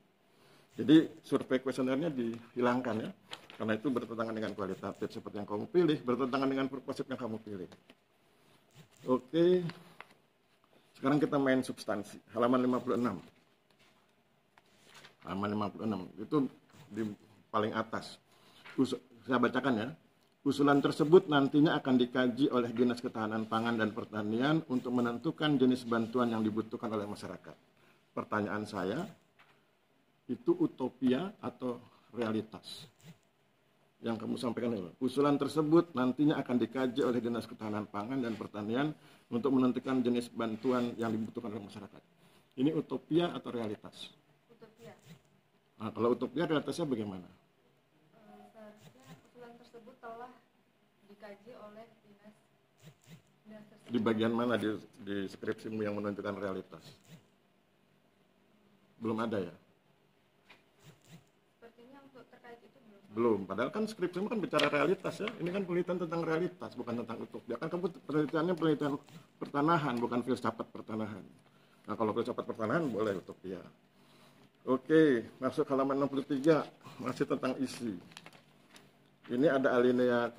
Jadi survei kuesionernya dihilangkan ya. Karena itu bertentangan dengan kualitatif. Seperti yang kamu pilih, bertentangan dengan purposive yang kamu pilih. Oke. Sekarang kita main substansi. Halaman 56. Halaman 56. Itu di paling atas. Saya bacakan ya. Usulan tersebut nantinya akan dikaji oleh Dinas Ketahanan Pangan dan Pertanian untuk menentukan jenis bantuan yang dibutuhkan oleh masyarakat. Pertanyaan saya, itu utopia atau realitas? Yang kamu sampaikan itu. Usulan tersebut nantinya akan dikaji oleh Dinas Ketahanan Pangan dan Pertanian untuk menentukan jenis bantuan yang dibutuhkan oleh masyarakat. Ini utopia atau realitas? Utopia. Nah, kalau utopia realitasnya bagaimana? Seharusnya usulan tersebut telah dikaji oleh dinas tersebut. Di bagian mana di skripsimu yang menunjukkan realitas? Belum ada ya? Sepertinya untuk terkait itu belum. Belum. Padahal kan skripsimu kan bicara realitas ya. Ini kan penelitian tentang realitas, bukan tentang utopia. Kan kamu penelitiannya penelitian pertanahan, bukan filsafat pertanahan. Nah, kalau filsafat pertanahan boleh utopia. Oke, masuk halaman 63, masih tentang isi. Ini ada alinea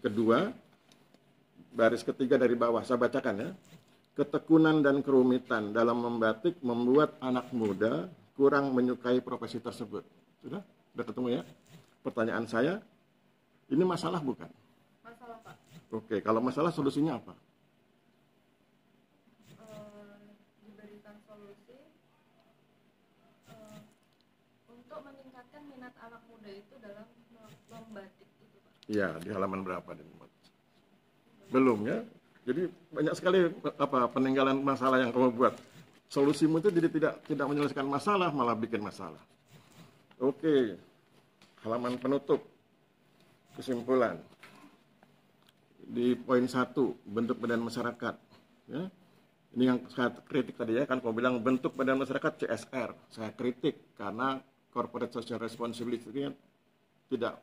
kedua, baris ketiga dari bawah. Saya bacakan ya. Ketekunan dan kerumitan dalam membatik membuat anak muda kurang menyukai profesi tersebut. Sudah ketemu ya? Pertanyaan saya, ini masalah bukan? Masalah, Pak. Oke, kalau masalah solusinya apa? Diberikan solusi untuk meningkatkan minat anak muda itu dalam membatik itu, Pak. Iya, di halaman berapa? Belum ya? Jadi banyak sekali peninggalan masalah yang kamu buat. Solusimu itu jadi tidak menyelesaikan masalah, malah bikin masalah. Oke, halaman penutup. Kesimpulan. Di poin 1, bentuk badan masyarakat. Ya. Ini yang saya kritik tadi ya, kan kamu bilang bentuk badan masyarakat CSR. Saya kritik karena corporate social responsibility itu tidak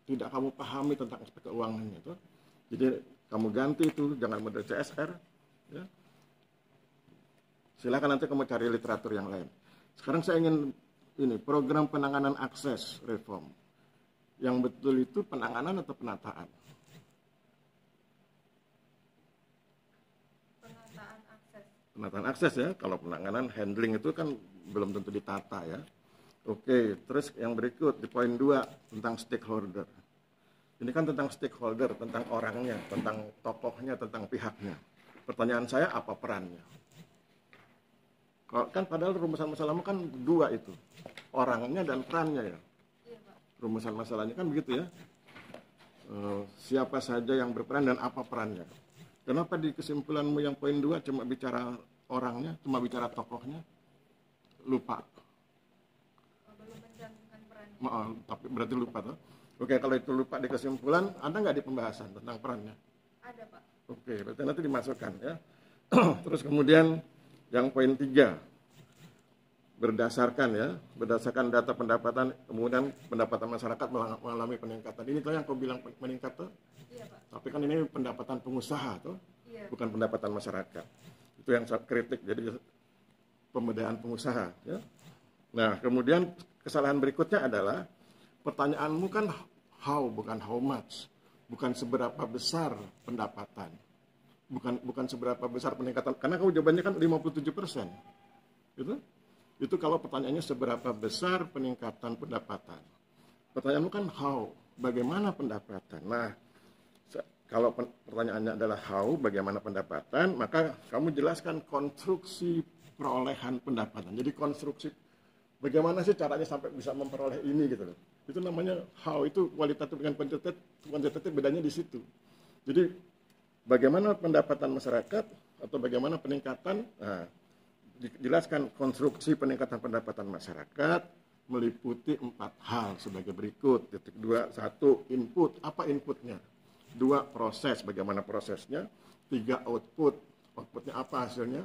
kamu pahami tentang aspek keuangannya itu. Jadi kamu ganti itu, jangan model CSR. Ya. Silakan nanti kamu cari literatur yang lain. Sekarang saya ingin ini program penanganan akses reform. Yang betul itu penanganan atau penataan? Penataan akses. Penataan akses ya. Kalau penanganan handling itu kan belum tentu ditata ya. Oke, terus yang berikut di poin 2 tentang stakeholder. Ini kan tentang stakeholder, tentang orangnya, tentang tokohnya, tentang pihaknya. Pertanyaan saya, apa perannya? Kan padahal rumusan masalahmu kan 2 itu. Orangnya dan perannya ya. Iya, Pak. Rumusan masalahnya kan begitu ya. Siapa saja yang berperan dan apa perannya. Kenapa di kesimpulanmu yang poin 2 cuma bicara orangnya, cuma bicara tokohnya? Lupa. Belum mencantumkan perannya. Maaf, tapi berarti lupa tuh. Oke, kalau itu lupa di kesimpulan, ada nggak di pembahasan tentang perannya? Ada, Pak. Oke, berarti nanti dimasukkan ya. Terus kemudian yang poin 3, berdasarkan data pendapatan, kemudian pendapatan masyarakat mengalami peningkatan. Ini tuh yang kau bilang meningkat tuh. Iya, Pak. Tapi kan ini pendapatan pengusaha tuh, Iya. bukan pendapatan masyarakat. Itu yang saya kritik, jadi pemberdayaan pengusaha. Ya. Nah, kemudian kesalahan berikutnya adalah pertanyaanmu kan how, bukan how much, bukan seberapa besar pendapatan, bukan seberapa besar peningkatan. Karena kamu jawabannya kan 57%. Itu kalau pertanyaannya seberapa besar peningkatan pendapatan. Pertanyaanmu kan how, bagaimana pendapatan. Nah, kalau pertanyaannya adalah how, bagaimana pendapatan, maka kamu jelaskan konstruksi perolehan pendapatan. Jadi konstruksi Bagaimana sih caranya sampai bisa memperoleh ini gitu loh. Itu namanya how, itu kualitatif dengan kuantitatif bedanya di situ. Jadi bagaimana pendapatan masyarakat atau bagaimana peningkatan, nah, dijelaskan konstruksi peningkatan pendapatan masyarakat meliputi 4 hal sebagai berikut. Titik 2, 1 input, apa inputnya? 2 proses, bagaimana prosesnya? 3 output, outputnya apa hasilnya?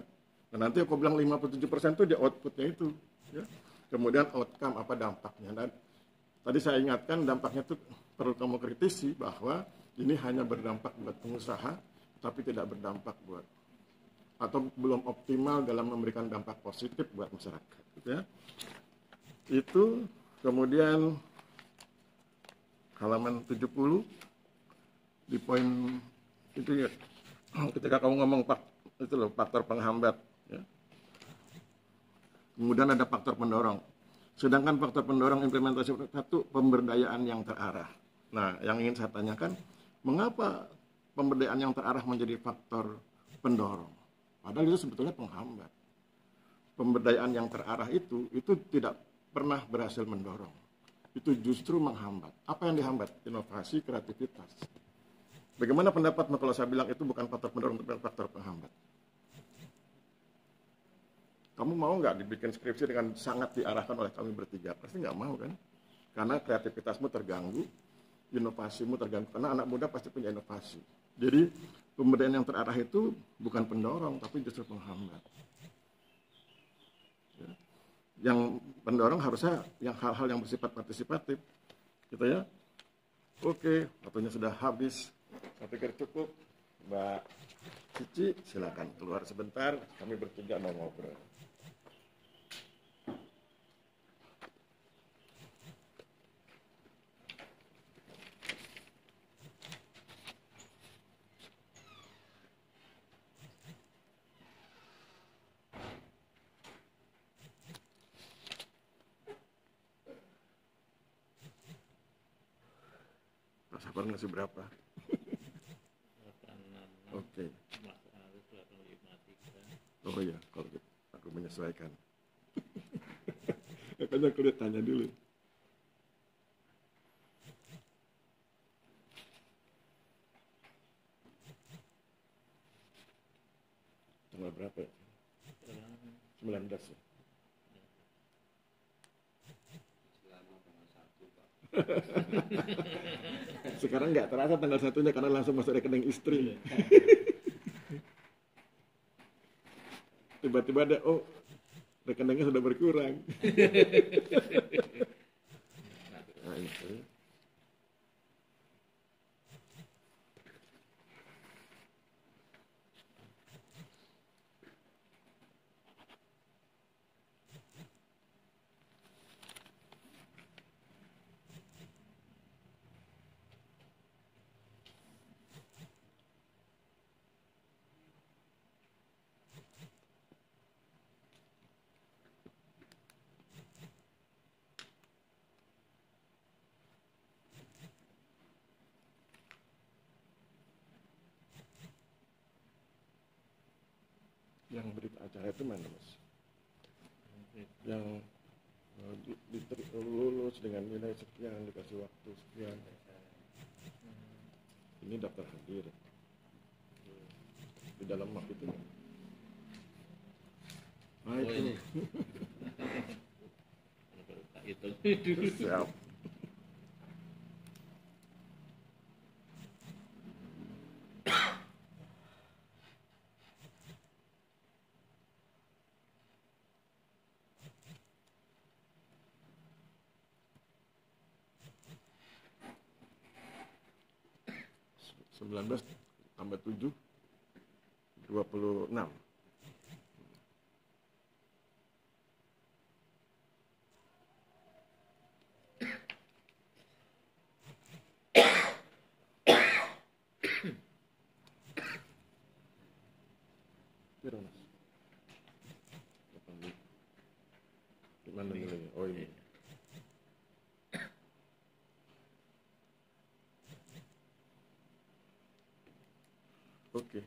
Nah, nanti aku bilang 57% itu di outputnya itu. Ya. Kemudian outcome, apa dampaknya? Dan tadi saya ingatkan dampaknya itu perlu kamu kritisi bahwa ini hanya berdampak buat pengusaha, tapi tidak berdampak buat atau belum optimal dalam memberikan dampak positif buat masyarakat. Ya. Itu kemudian halaman 70 di poin itu ya, ketika kamu ngomong itu loh, faktor penghambat. Ya. Kemudian ada faktor pendorong. Sedangkan faktor pendorong implementasi 1 pemberdayaan yang terarah. Nah, yang ingin saya tanyakan, mengapa pemberdayaan yang terarah menjadi faktor pendorong? Padahal itu sebetulnya penghambat. Pemberdayaan yang terarah itu tidak pernah berhasil mendorong. Itu justru menghambat. Apa yang dihambat? Inovasi, kreativitas. Bagaimana pendapatmu kalau saya bilang itu bukan faktor pendorong, tapi faktor penghambat? Kamu mau nggak dibikin skripsi dengan sangat diarahkan oleh kami bertiga? Pasti nggak mau kan? Karena kreativitasmu terganggu, inovasimu terganggu. Karena anak muda pasti punya inovasi. Jadi pemberdayaan yang terarah itu bukan pendorong, tapi justru penghambat. Ya. Yang pendorong harusnya yang hal-hal yang bersifat partisipatif, gitu ya. Oke, waktunya sudah habis. Saya pikir cukup. Mbak Cici, silakan keluar sebentar. Kami bertiga mau ngobrol. Pak Safar ngasih berapa? Oke. Oh iya, kalau gitu aku menyesuaikan. Makanya aku lihat tanya dulu. Tanggal berapa ya? 19 ya? Sekarang nggak terasa tanggal 1-nya karena langsung masuk rekening istri. Tiba-tiba ada, oh rekeningnya sudah berkurang. Nah, itu. Yang berita acara itu mana, Mas? Yang lulus dengan nilai sekian, dikasih waktu sekian. Ini daftar hadir di dalam map itu. Nah, itu. Siap. Sembilan belas tambah 7, 26. Kira Mas. Gimana nilainya? Oh ini. Oke.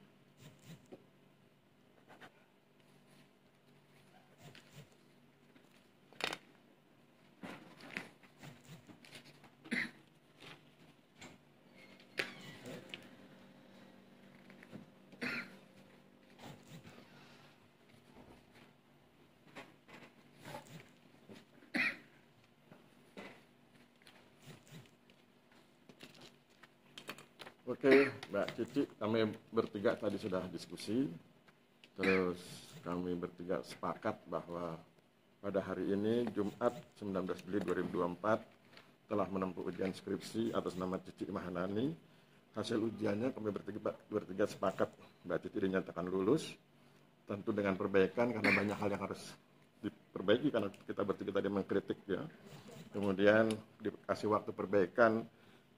Oke, Mbak Cici, kami bertiga tadi sudah diskusi. Terus kami bertiga sepakat bahwa pada hari ini Jumat 19 Juli 2024 telah menempuh ujian skripsi atas nama Cici Mahanani. Hasil ujiannya kami bertiga sepakat Mbak Cici dinyatakan lulus. Tentu dengan perbaikan karena banyak hal yang harus diperbaiki karena kita bertiga tadi mengkritik ya. Kemudian dikasih waktu perbaikan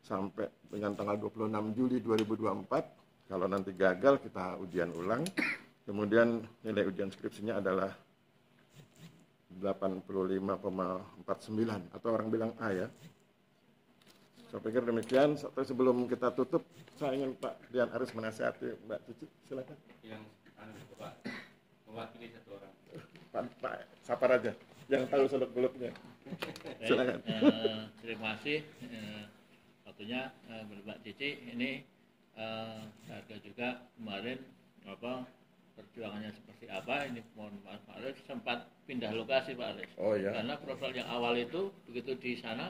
sampai dengan tanggal 26 Juli 2024. Kalau nanti gagal kita ujian ulang. Kemudian nilai ujian skripsinya adalah 85,49 atau orang bilang A ya. Saya pikir demikian. Sebelum kita tutup, saya ingin Pak Dian Aris menasihati Mbak Cici. Silakan. Yang Pak mewakili satu orang. Pak Sapar aja yang tahu seluk-beluknya. Silakan. Terima kasih waktunya Mbak Cici. Ini saya juga kemarin perjuangannya seperti apa. Ini mohon maaf Pak Aris sempat pindah lokasi Pak Aris. Oh ya. Karena proposal yang awal itu begitu di sana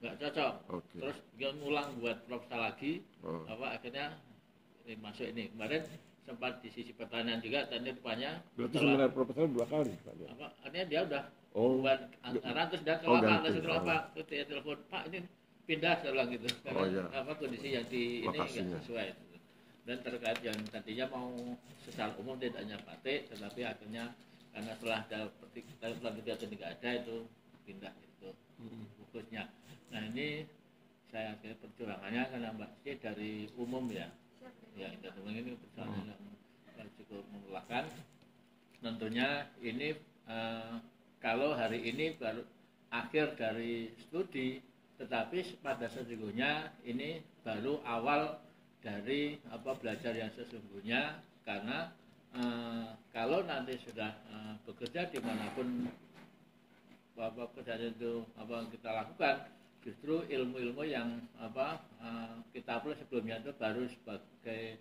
nggak cocok. Okay. Terus dia ngulang buat proposal lagi. Akhirnya masuk ini kemarin sempat di sisi pertanian juga tadi rupanya. Berarti sebenarnya proposal 2 kali Pak. Artinya dia udah buat anggaran terus dan terus dia telepon Pak ini pindah saya bilang gitu karena kondisi yang di ini nggak sesuai dan terkait yang tadinya mau secara umum tidak nyapatik tetapi akhirnya karena setelah kita kegiatan nggak ada itu pindah itu fokusnya. Nah ini saya kira perjuangannya karena Mbak C dari umum ya itu ini perjuangan yang cukup melelahkan. Tentunya ini kalau hari ini baru akhir dari studi, tetapi pada sesungguhnya ini baru awal dari belajar yang sesungguhnya karena kalau nanti sudah bekerja dimanapun pekerjaan itu kita lakukan, justru ilmu-ilmu yang kita pelajari sebelumnya itu baru sebagai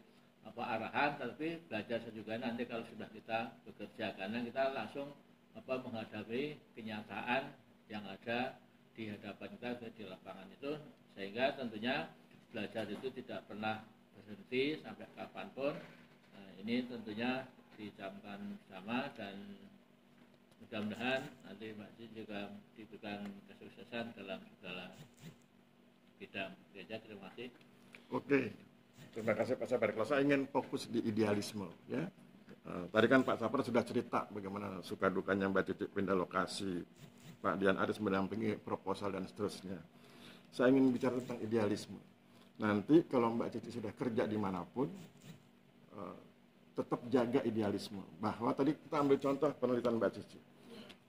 arahan, tapi belajar juga nanti kalau sudah kita bekerja karena kita langsung menghadapi kenyataan yang ada di hadapan kita di lapangan itu, sehingga tentunya belajar itu tidak pernah berhenti sampai kapanpun. Nah, ini tentunya dicamkan bersama dan mudah-mudahan nanti Mbak Cici juga diberikan kesuksesan dalam segala bidang. Terima kasih. Oke, terima kasih Pak Sapar. Kalau saya ingin fokus di idealisme ya. Tadi kan Pak Sapar sudah cerita bagaimana suka dukanya Mbak Cici pindah lokasi, Pak Dian Aris mendampingi proposal dan seterusnya. Saya ingin bicara tentang idealisme. Nanti kalau Mbak Cici sudah kerja dimanapun, tetap jaga idealisme. Bahwa tadi kita ambil contoh penelitian Mbak Cici.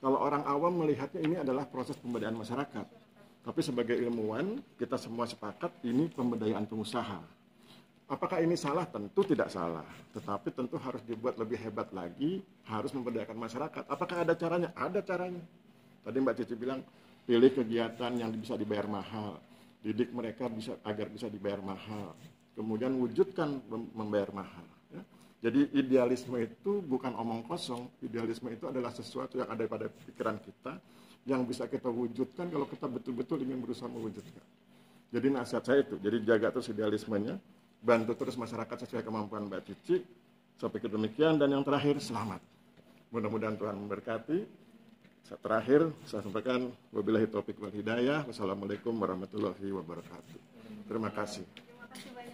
Kalau orang awam melihatnya ini adalah proses pemberdayaan masyarakat. Tapi sebagai ilmuwan, kita semua sepakat ini pemberdayaan pengusaha. Apakah ini salah? Tentu tidak salah. Tetapi tentu harus dibuat lebih hebat lagi, harus memberdayakan masyarakat. Apakah ada caranya? Ada caranya. Tadi Mbak Cici bilang, pilih kegiatan yang bisa dibayar mahal. Didik mereka agar bisa dibayar mahal. Kemudian wujudkan membayar mahal. Ya. Jadi idealisme itu bukan omong kosong. Idealisme itu adalah sesuatu yang ada pada pikiran kita, yang bisa kita wujudkan kalau kita betul-betul ingin berusaha mewujudkan. Jadi nasihat saya itu, jadi jaga terus idealismenya, bantu terus masyarakat sesuai kemampuan Mbak Cici. Saya pikir demikian, dan yang terakhir, selamat. Mudah-mudahan Tuhan memberkati. Terakhir, saya sampaikan, wabillahi taufiq wal hidayah. Wassalamualaikum warahmatullahi wabarakatuh. Terima kasih.